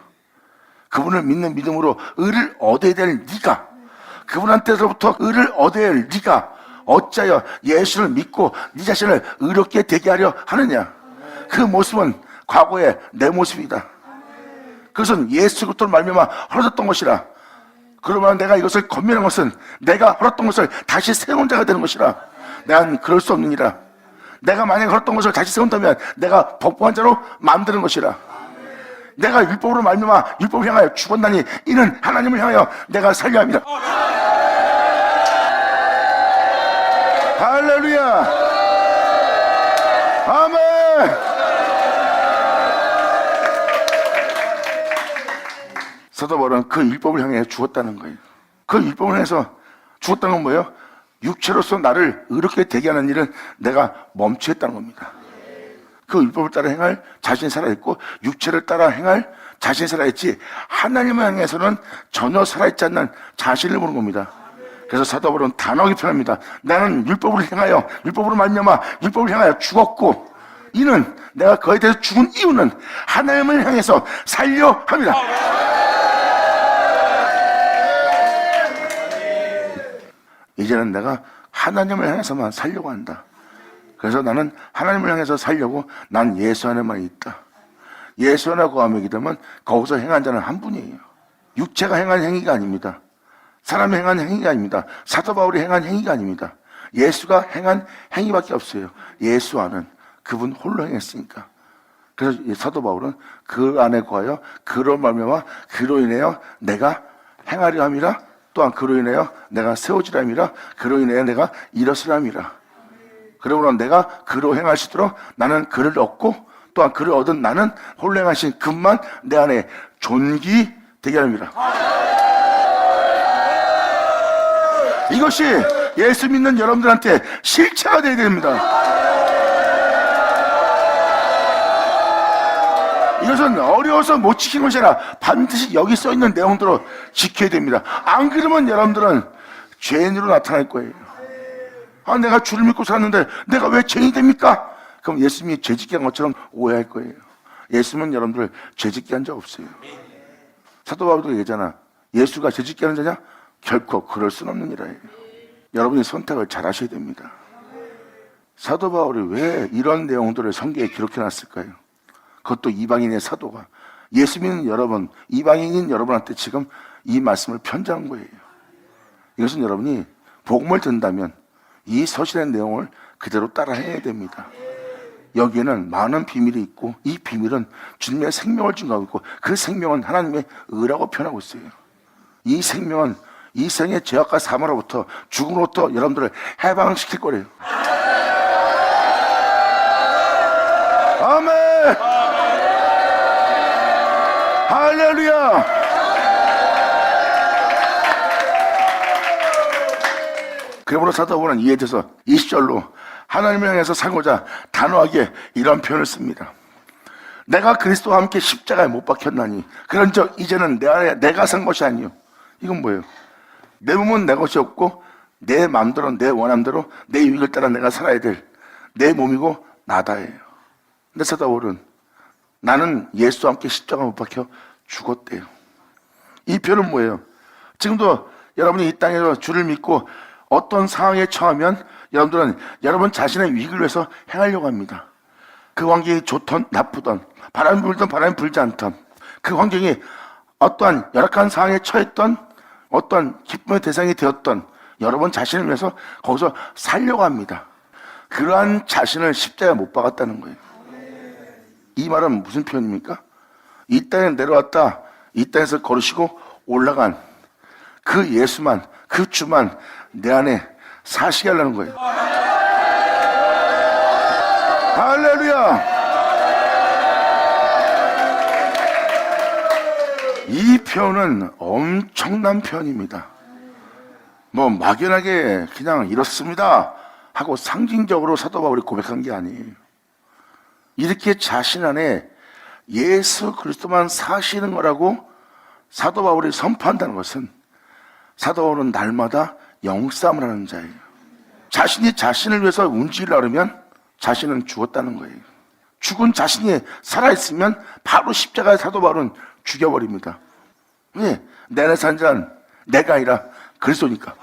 그분을 믿는 믿음으로 의를 얻어야 될 네가, 그분한테서부터 의를 얻어야 할 네가 어찌하여 예수를 믿고 네 자신을 의롭게 되게 하려 하느냐. 그 모습은 과거의 내 모습이다. 그것은 예수 그리스도로 말미암아 헐어졌던 것이라. 그러면 내가 이것을 권면한 것은 내가 헐었던 것을 다시 세운 자가 되는 것이라. 난 그럴 수 없느니라. 내가 만약에 헐었던 것을 다시 세운다면 내가 법보한 자로 만드는 것이라. 내가 율법으로 말미암아 율법을 향하여 죽었나니 이는 하나님을 향하여 내가 살려 합니다. 할렐루야. 아멘. 사도 바울은 그 율법을 향해 죽었다는 거예요. 그 율법을 향해서 죽었다는 건 뭐예요? 육체로서 나를 의롭게 되게 하는 일은 내가 멈추었다는 겁니다. 그 율법을 따라 행할 자신이 살아있고 육체를 따라 행할 자신이 살아있지, 하나님을 향해서는 전혀 살아있지 않는 자신을 보는 겁니다. 그래서 사도 바울은 단호하게 표현합니다. 나는 율법을 행하여, 율법으로 말미암아 율법을 향하여 죽었고, 이는 내가 그에 대해서 죽은 이유는 하나님을 향해서 살려 합니다. 이제는 내가 하나님을 향해서만 살려고 한다. 그래서 나는 하나님을 향해서 살려고 난 예수 안에만 있다. 예수 안에 거하게 되면 거기서 행한 자는 한 분이에요. 육체가 행한 행위가 아닙니다. 사람이 행한 행위가 아닙니다. 사도 바울이 행한 행위가 아닙니다. 예수가 행한 행위밖에 없어요. 예수 안은 그분 홀로 행했으니까. 그래서 사도 바울은 그 안에 거하여 그로 말미암아 그로 인하여 내가 행하려 함이라, 또한 그로 인하여 내가 세워지려 함이라, 그로 인하여 내가 일어서려 함이라. 그러므로 내가 그로 행하시도록 나는 그를 얻고, 또한 그를 얻은 나는 홀로 행하신 그분만 내 안에 존귀되게 합니다. 이것이 예수 믿는 여러분들한테 실체가 되어야 됩니다. 이것은 어려워서 못 지킨 것이 아니라 반드시 여기 써있는 내용대로 지켜야 됩니다. 안 그러면 여러분들은 죄인으로 나타날 거예요. 아, 내가 주를 믿고 살았는데 내가 왜 죄인이 됩니까? 그럼 예수님이 죄짓게 한 것처럼 오해할 거예요. 예수님은 여러분들 죄짓게 한 적 없어요. 사도 바울도 얘기하잖아. 예수가 죄짓게 하는 자냐? 결코 그럴 수는 없는 일이에요. 여러분이 선택을 잘 하셔야 됩니다. 사도 바울이 왜 이런 내용들을 성경에 기록해 놨을까요? 그것도 이방인의 사도가 예수 믿는 여러분, 이방인인 여러분한테 지금 이 말씀을 편지한 거예요. 이것은 여러분이 복음을 듣는다면 이 서신의 내용을 그대로 따라 해야 됩니다. 여기에는 많은 비밀이 있고, 이 비밀은 주님의 생명을 증거하고 있고, 그 생명은 하나님의 의라고 표현하고 있어요. 이 생명은 이 생의 죄악과 사망으로부터, 죽음으로부터 여러분들을 해방시킬 거래요. 아멘. 할렐루야. 그러므로 사도 바울은 이에 대해서 20절로 하나님을 향해서 살고자 단호하게 이런 표현을 씁니다. 내가 그리스도와 함께 십자가에 못 박혔나니 그런즉 이제는 내 안에 내가 산 것이 아니요. 이건 뭐예요? 내 몸은 내 것이 없고 내 마음대로, 내 원함대로 내 유익을 따라 내가 살아야 될 내 몸이고 나다예요. 근데 사도 바울은 나는 예수와 함께 십자가에 못 박혀 죽었대요. 이 표현은 뭐예요? 지금도 여러분이 이 땅에서 주를 믿고 어떤 상황에 처하면 여러분들은 여러분 자신의 유익을 위해서 행하려고 합니다. 그 환경이 좋던 나쁘던, 바람이 불던 바람이 불지 않던, 그 환경이 어떠한 열악한 상황에 처했던, 어떠한 기쁨의 대상이 되었던 여러분 자신을 위해서 거기서 살려고 합니다. 그러한 자신을 십자가에 못 박았다는 거예요. 이 말은 무슨 표현입니까? 이 땅에 내려왔다, 이 땅에서 걸으시고 올라간 그 예수만, 그 주만 내 안에 사시게 하려는 거예요. 할렐루야. 이 표현은 엄청난 표현입니다. 뭐 막연하게 그냥 이렇습니다 하고 상징적으로 사도 바울이 고백한 게 아니에요. 이렇게 자신 안에 예수 그리스도만 사시는 거라고 사도 바울이 선포한다는 것은 사도 바울은 날마다 영싸움을 하는 자예요. 자신이 자신을 위해서 움직이려고 하면 자신은 죽었다는 거예요. 죽은 자신이 살아있으면 바로 십자가에 사도 바울은 죽여버립니다. 왜? 내 안에 사는 자는 내가 아니라 그리스도니까.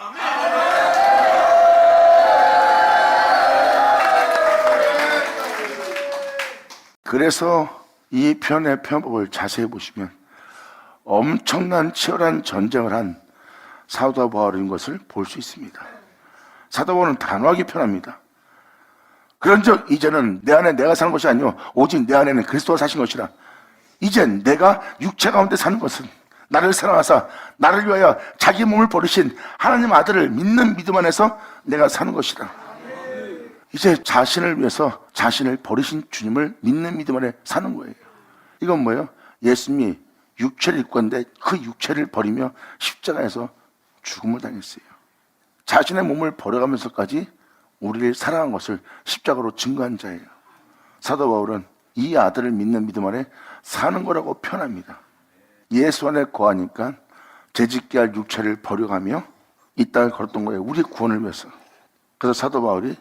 그래서 이 편의 편법을 자세히 보시면 엄청난 치열한 전쟁을 한 사도 바울인 것을 볼 수 있습니다. 사도 바울은 단호하게 표현합니다. 그런즉 이제는 내 안에 내가 사는 것이 아니요 오직 내 안에는 그리스도가 사신 것이라. 이젠 내가 육체 가운데 사는 것은 나를 사랑하사 나를 위하여 자기 몸을 버리신 하나님 아들을 믿는 믿음 안에서 내가 사는 것이라. 이제 자신을 위해서 자신을 버리신 주님을 믿는 믿음 안에 사는 거예요. 이건 뭐예요? 예수님이 육체를 입고 왔는데 그 육체를 버리며 십자가에서 죽음을 당했어요. 자신의 몸을 버려가면서까지 우리를 사랑한 것을 십자가로 증거한 자예요. 사도 바울은 이 아들을 믿는 믿음 안에 사는 거라고 표현합니다. 예수 안에 거하니까 죄짓게 할 육체를 버려가며 이 땅을 걸었던 거예요. 우리 구원을 위해서. 그래서 사도 바울이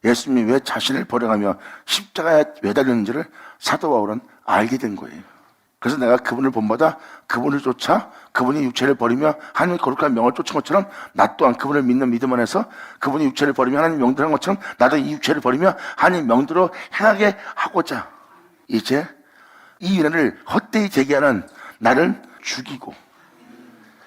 예수님이 왜 자신을 버려가며 십자가에 매달렸는지를 사도 바울은 알게 된 거예요. 그래서 내가 그분을 본받아 그분을 쫓아 그분이 육체를 버리며 하나님의 거룩한 명을 쫓은 것처럼 나 또한 그분을 믿는 믿음 안에서 그분이 육체를 버리며 하나님 명대로 한 것처럼 나도 이 육체를 버리며 하나님 명대로 행하게 하고자 이제 이 은혜를 헛되이 제기하는 나를 죽이고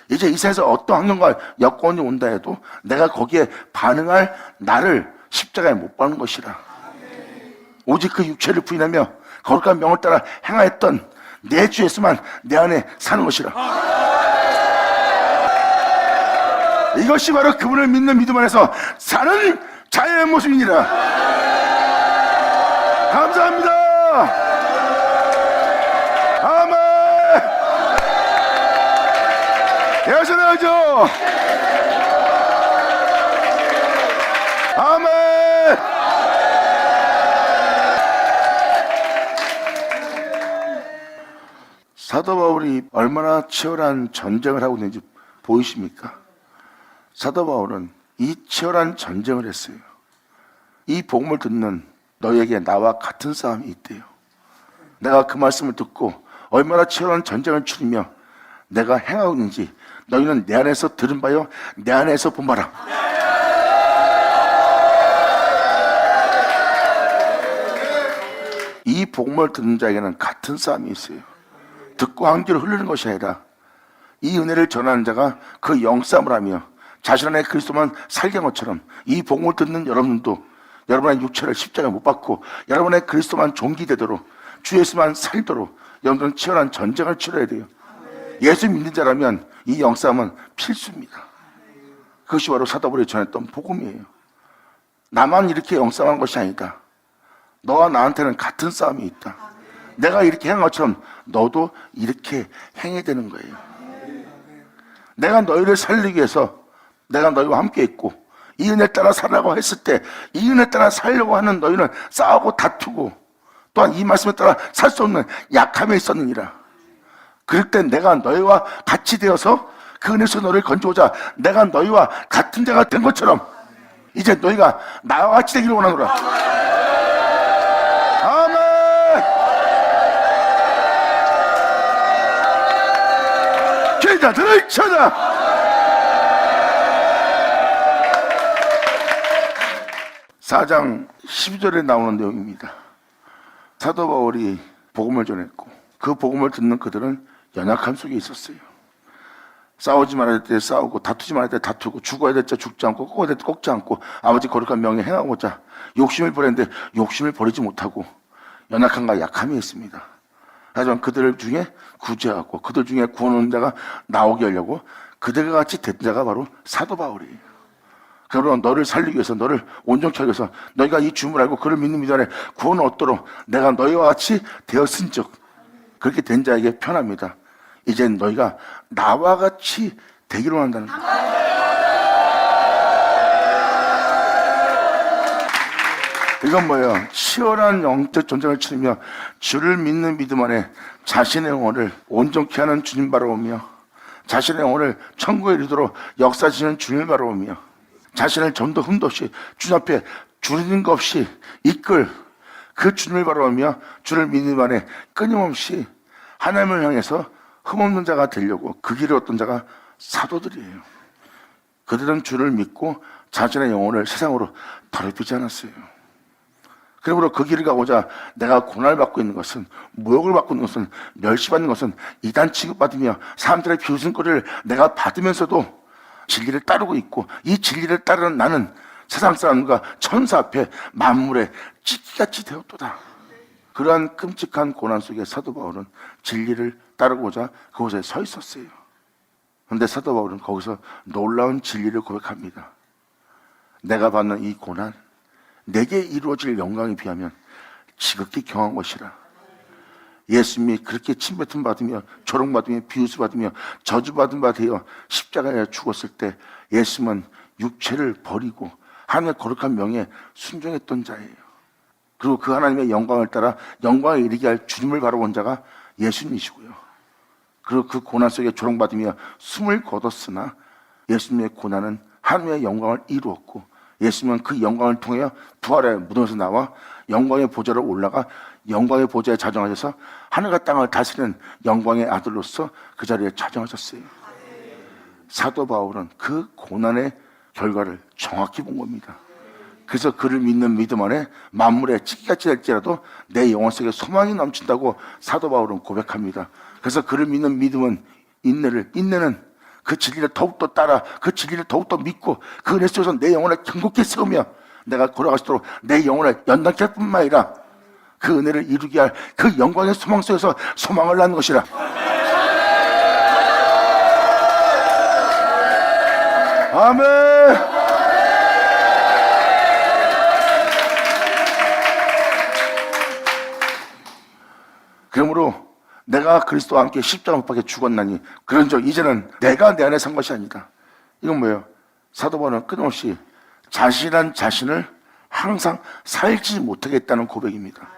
이제 이 세상에서 어떤 환경과 여건이 온다 해도 내가 거기에 반응할 나를 십자가에 못 박는 것이라. 오직 그 육체를 부인하며 거룩한 명을 따라 행하였던 내 주 예수만 내 안에 사는 것이라. 이것이 바로 그분을 믿는 믿음 안에서 사는 자의 모습이니라. 감사합니다. 아멘. 여전하죠. 아멘. 사도 바울이 얼마나 치열한 전쟁을 하고 있는지 보이십니까? 사도 바울은 이 치열한 전쟁을 했어요. 이 복음을 듣는 너에게 나와 같은 싸움이 있대요. 내가 그 말씀을 듣고 얼마나 치열한 전쟁을 치르며 내가 행하고 있는지 너희는 내 안에서 들은 바요 내 안에서 본 바라. 이 복음을 듣는 자에게는 같은 싸움이 있어요. 듣고 한 귀로 흐르는 것이 아니라 이 은혜를 전하는 자가 그 영싸움을 하며 자신 안에 그리스도만 살게 한 것처럼 이 복음을 듣는 여러분도 여러분의 육체를 십자가에 못 박고 여러분의 그리스도만 존귀되도록 주 예수만 살도록 여러분들은 치열한 전쟁을 치러야 돼요. 예수 믿는 자라면 이 영싸움은 필수입니다. 그것이 바로 사도 바울이 전했던 복음이에요. 나만 이렇게 영싸움한 것이 아니다. 너와 나한테는 같은 싸움이 있다. 내가 이렇게 행한 것처럼 너도 이렇게 행해야 되는 거예요. 내가 너희를 살리기 위해서 내가 너희와 함께 있고 이 은혜 따라 살라고 했을 때 이 은혜 따라 살려고 하는 너희는 싸우고 다투고 또한 이 말씀에 따라 살 수 없는 약함에 있었느니라. 그럴 때 내가 너희와 같이 되어서 그 은혜에서 너를 건져오자 내가 너희와 같은 자가 된 것처럼 이제 너희가 나와 같이 되기를 원하노라. 아멘. 기자들을 쳐다. (4장 12절에) 나오는 내용입니다. 사도 바울이 복음을 전했고 그 복음을 듣는 그들은 연약함 속에 있었어요. 싸우지 말아야 될 때 싸우고 다투지 말아야 될 때 다투고 죽어야 될 때 죽지 않고 꺾어야 될 때 꺾지 않고 아버지 거룩한 명예 행하고자 욕심을 버렸는데 욕심을 버리지 못하고 연약함과 약함이 있습니다. 하지만 그들 중에 구제하고 그들 중에 구원하는 자가 나오게 하려고 그들과 같이 된 자가 바로 사도 바울이에요. 그러므로 너를 살리기 위해서 너를 온전케 하기 위해서 너희가 이 주님을 알고 그를 믿는 믿음 안에 구원을 얻도록 내가 너희와 같이 되었은즉 그렇게 된 자에게 편합니다. 이젠 너희가 나와 같이 되기로 한다는 거예요. 이건 뭐예요? 치열한 영적 전쟁을 치르며 주를 믿는 믿음 안에 자신의 영혼을 온전케 하는 주님 바라보며 자신의 영혼을 천국에 이르도록 역사지는 주님을 바라보며 자신을 점도 흠도 없이 주님 앞에 줄이는 것 없이 이끌 그 주님을 바라보며 주를 믿는 안에 끊임없이 하나님을 향해서 흠없는 자가 되려고 그 길을 얻던 자가 사도들이에요. 그들은 주를 믿고 자신의 영혼을 세상으로 더럽히지 않았어요. 그러므로 그 길을 가고자 내가 고난을 받고 있는 것은, 모욕을 받고 있는 것은, 멸시받는 것은, 이단 취급받으며 사람들의 비웃음거리를 내가 받으면서도 진리를 따르고 있고, 이 진리를 따르는 나는 세상 사람과 천사 앞에 만물에 찢기같이 되었도다. 그러한 끔찍한 고난 속에 사도 바울은 진리를 따르고자 그곳에 서 있었어요. 그런데 사도 바울은 거기서 놀라운 진리를 고백합니다. 내가 받는 이 고난, 내게 이루어질 영광에 비하면 지극히 경한 것이라. 예수님이 그렇게 침뱉음 받으며 조롱받으며 비웃음받으며 저주받은 바 되어 십자가에 죽었을 때 예수님은 육체를 버리고 하나님의 거룩한 명에 순종했던 자예요. 그리고 그 하나님의 영광을 따라 영광에 이르게 할 주님을 바라본 자가 예수님이시고요. 그리고 그 고난 속에 조롱받으며 숨을 거뒀으나 예수님의 고난은 하나님의 영광을 이루었고 예수님은 그 영광을 통해 부활의 무덤에서 나와 영광의 보좌로 올라가 영광의 보좌에 자정하셔서 하늘과 땅을 다스리는 영광의 아들로서 그 자리에 자정하셨어요. 사도 바울은 그 고난의 결과를 정확히 본 겁니다. 그래서 그를 믿는 믿음 안에 만물에 찢기같이 될지라도 내 영혼 속에 소망이 넘친다고 사도 바울은 고백합니다. 그래서 그를 믿는 믿음은 인내는 그 진리를 더욱더 따라 그 진리를 더욱더 믿고 그 은혜 속에서 내 영혼을 견고히 세우며 내가 걸어갈 수 있도록 내 영혼을 연단케 할 뿐만 아니라 그 은혜를 이루게 할 그 영광의 소망 속에서 소망을 낳는 것이라. 아멘. 그러므로 내가 그리스도와 함께 십자가 못 박혀 죽었나니 그런즉 이제는 내가 내 안에 산 것이 아니다. 이건 뭐예요? 사도 바울은 끊임없이 자신한 자신을 항상 살지 못하겠다는 고백입니다.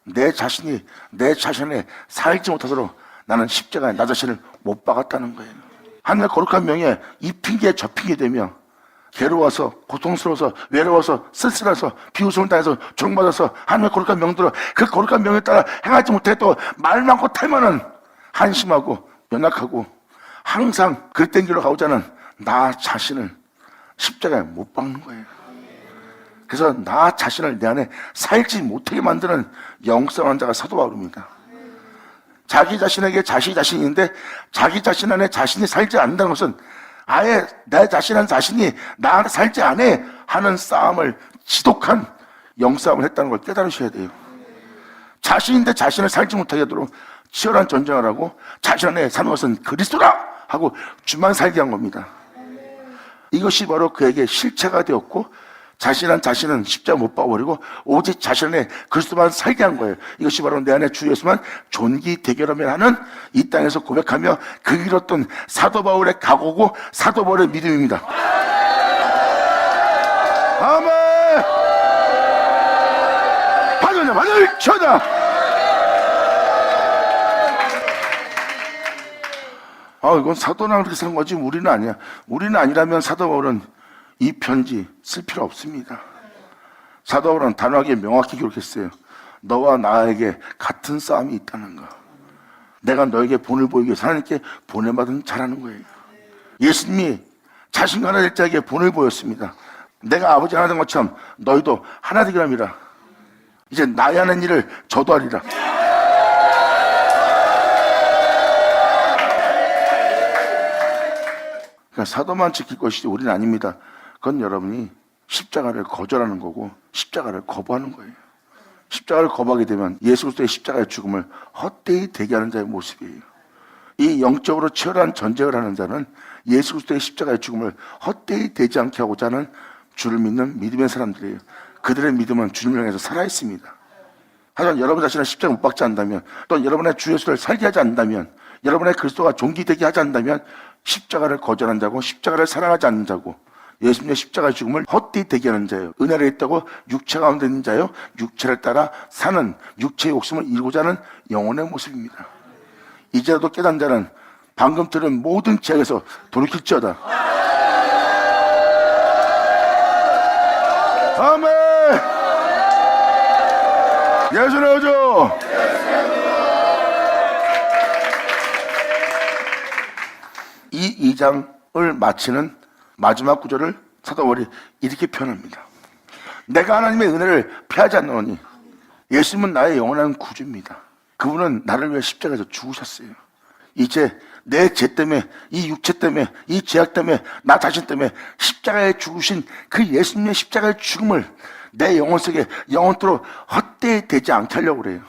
내 자신이 내 자신에 살지 못하도록 나는 십자가에 나 자신을 못 박았다는 거예요. 하나님의 거룩한 명에 이 핑계 저 핑계 되며 괴로워서 고통스러워서 외로워서 쓸쓸해서 비웃음을 당해서 조롱받아서 하나님의 거룩한 명대로 그 거룩한 명에 따라 행하지 못했고 말 많고 탈 많은 한심하고 연약하고 항상 그릇된 길로 가고자 하는 나 자신을 십자가에 못 박는 거예요. 그래서 나 자신을 내 안에 살지 못하게 만드는 영성한 자가 사도 바울입니다. 자기 자신에게 자신이 있는데 자기 자신 안에 자신이 살지 않는다는 것은 아예 내 자신이 나 안에 살지 않아 하는 싸움을 지독한 영싸움을 했다는 걸 깨달으셔야 돼요. 자신인데 자신을 살지 못하게 하도록 치열한 전쟁을 하고 자신 안에 사는 것은 그리스도라 하고 주만 살게 한 겁니다. 이것이 바로 그에게 실체가 되었고 자신은 십자가 못 박아버리고 오직 자신 안에 그리스도만 살게 한 거예요. 이것이 바로 내 안에 주 예수만 존귀 대결하며 하는 이 땅에서 고백하며 그 길 얻던 사도 바울의 각오고 사도 바울의 믿음입니다. 아멘. 하늘 쳐다. 이건 사도랑 그렇게 산 거지 우리는 아니야. 우리는 아니라면 사도 바울은 이 편지 쓸 필요 없습니다. 사도 바울은 단호하게 명확히 기록했어요. 너와 나에게 같은 싸움이 있다는 거. 내가 너에게 본을 보이기 위해서 하나님께 보내받은 자라는 거예요. 예수님이 자신과 하나 될 자에게 본을 보였습니다. 내가 아버지 하나 된 것처럼 너희도 하나 되기를 함이라. 이제 나의 하는 일을 저도 하리라. 그러니까 사도만 지킬 것이지 우리는 아닙니다. 그건 여러분이 십자가를 거절하는 거고 십자가를 거부하는 거예요. 십자가를 거부하게 되면 예수 그리스도의 십자가의 죽음을 헛되이 대기하는 자의 모습이에요. 이 영적으로 치열한 전쟁을 하는 자는 예수 그리스도의 십자가의 죽음을 헛되이 되지 않게 하고자 하는 주를 믿는 믿음의 사람들이에요. 그들의 믿음은 주님을 향해서 살아있습니다. 하지만 여러분 자신을 십자가 못 박지 않는다면 또 여러분의 주 예수를 살게 하지 않는다면 여러분의 그리스도가 존귀되게 하지 않는다면 십자가를 거절한 자고 십자가를 사랑하지 않는 자고 예수님의 십자가 죽음을 헛되이 대기하는 자요, 은혜를 있다고 육체 가운데 있는 자요, 육체를 따라 사는, 육체의 욕심을 이루고자 하는 영혼의 모습입니다. 이제라도 깨닫는 자는 방금 들은 모든 죄악에서 돌이킬지어다. 아멘. 예수 나오죠. 이 2장을 마치는 마지막 구절을 사도 바울이 이렇게 표현합니다. 내가 하나님의 은혜를 피하지 않노니 예수님은 나의 영원한 구주입니다. 그분은 나를 위해 십자가에서 죽으셨어요. 이제 내 죄 때문에, 이 육체 때문에, 이 죄악 때문에, 나 자신 때문에 십자가에 죽으신 그 예수님의 십자가의 죽음을 내 영혼 속에 영원토록 헛되이 되지 않게 하려고 그래요.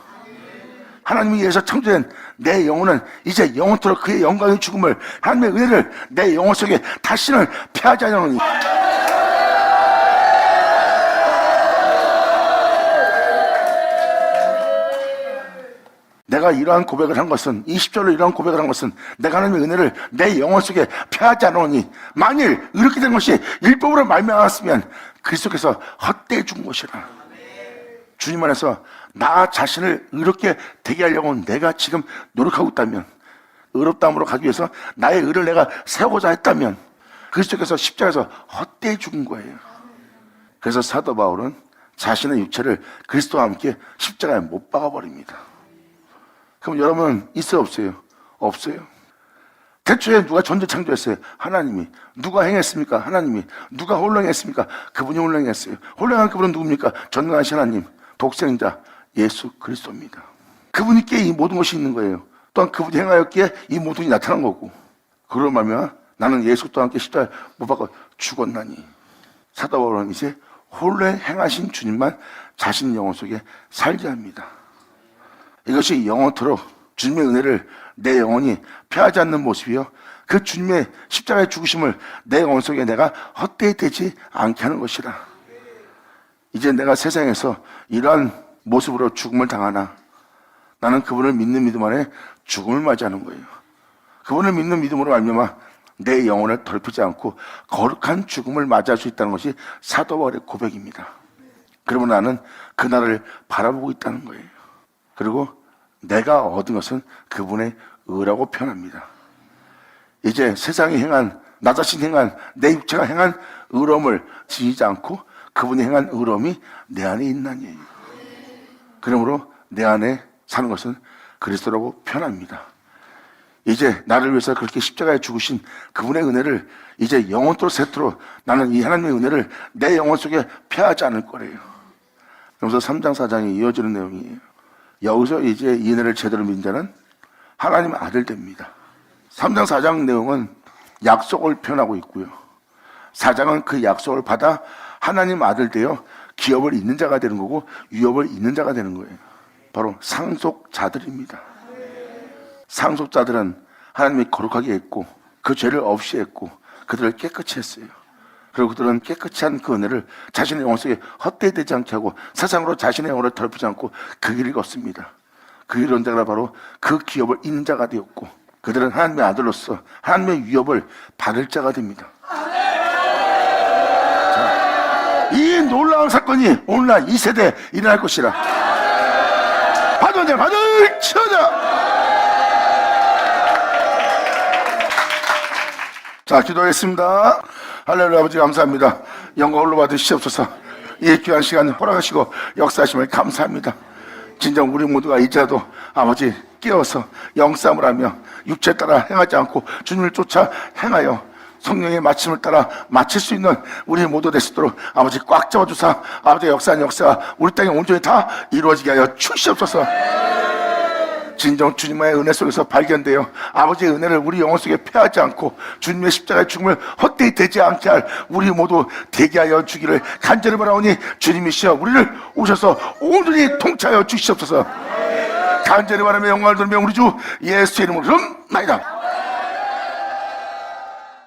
하나님이 위해서 창조된 내 영혼은 이제 영원토록 그의 영광의 죽음을, 하나님의 은혜를 내 영혼 속에 다시는 피하지 않으니 내가 이러한 고백을 한 것은, 20절로 이러한 고백을 한 것은 내가 하나님의 은혜를 내 영혼 속에 피하지 않으니 만일 이렇게 된 것이 율법으로 말미암았으면 그리스도께서 헛되이 죽은 것이라. 주님 안에서 나 자신을 의롭게 되게 하려고 내가 지금 노력하고 있다면, 의롭다함으로 가기 위해서 나의 의를 내가 세우고자 했다면 그리스도께서 십자가에서 헛되이 죽은 거예요. 그래서 사도 바울은 자신의 육체를 그리스도와 함께 십자가에 못 박아버립니다. 그럼 여러분 있어요 없어요? 없어요. 태초에 누가 존재 창조했어요? 하나님이. 누가 행했습니까? 하나님이. 누가 홀령했습니까? 그분이 홀령했어요. 홀령한 그분은 누굽니까? 전능하신 하나님, 독생자 예수 그리스도입니다. 그분께 이 모든 것이 있는 거예요. 또한 그분이 행하였기에 이 모든 것이 나타난 거고, 그러고 말면 나는 예수 그리스도와 함께 십자가에 못 박아 죽었나니. 사도 바울은 이제 홀로 행하신 주님만 자신 영혼 속에 살게 합니다. 이것이 영원토록 주님의 은혜를 내 영혼이 피하지 않는 모습이요, 그 주님의 십자가의 죽으심을 내 영혼 속에 내가 헛되이 되지 않게 하는 것이라. 이제 내가 세상에서 이러한 모습으로 죽음을 당하나 나는 그분을 믿는 믿음 안에 죽음을 맞이하는 거예요. 그분을 믿는 믿음으로 말미암아 내 영혼을 더럽히지 않고 거룩한 죽음을 맞이할 수 있다는 것이 사도 바울의 고백입니다. 그러면 나는 그날을 바라보고 있다는 거예요. 그리고 내가 얻은 것은 그분의 의라고 표현합니다. 이제 세상이 행한, 나 자신이 행한, 내 육체가 행한 의로움을 지니지 않고 그분이 행한 의로움이 내 안에 있나니. 그러므로 내 안에 사는 것은 그리스도라고 표현합니다. 이제 나를 위해서 그렇게 십자가에 죽으신 그분의 은혜를 이제 영원토록 세토록 나는 이 하나님의 은혜를 내 영혼 속에 피하지 않을 거래요. 그래서 3장 4장이 이어지는 내용이에요. 여기서 이제 이 은혜를 제대로 믿는 자는 하나님 아들 됩니다. 3장 4장 내용은 약속을 표현하고 있고요, 4장은 그 약속을 받아 하나님 아들 되어 기업을 잇는 자가 되는 거고 유업을 잇는 자가 되는 거예요. 바로 상속자들입니다. 상속자들은 하나님이 거룩하게 했고 그 죄를 없이 했고 그들을 깨끗이 했어요. 그리고 그들은 깨끗이 한 그 은혜를 자신의 영혼 속에 헛되이 되지 않게 하고 세상으로 자신의 영혼을 더럽히지 않고 그 길을 걷습니다. 그 길을 걷는 자가 바로 그 기업을 잇는 자가 되었고 그들은 하나님의 아들로서 하나님의 위협을 받을 자가 됩니다. 자, 이 놀라운 사건이 오늘날 이 세대에 일어날 것이라. 받은 자 받을 치어다. 자, 기도하겠습니다. 할렐루야. 아버지 감사합니다. 영광 홀로 받으시옵소서. 이 귀한 시간 허락하시고 역사하심을 감사합니다. 진정 우리 모두가 이제라도 아버지 깨어서 영싸움을 하며 육체 따라 행하지 않고 주님을 쫓아 행하여 성령의 마침을 따라 마칠 수 있는 우리 모두 될 수 있도록 아버지 꽉 잡아주사 아버지의 역사한 역사가 우리 땅에 온전히 다 이루어지게 하여 주시옵소서. 진정 주님의 은혜 속에서 발견되어 아버지의 은혜를 우리 영혼 속에 폐하지 않고 주님의 십자가의 죽음을 헛되이 되지 않게 할 우리 모두 되게 하여 주기를 간절히 바라오니 주님이시여 우리를 오셔서 온전히 통치하여 주시옵소서. 간절히 바라며 영광을 돌며 우리 주 예수의 이름으로 나이다.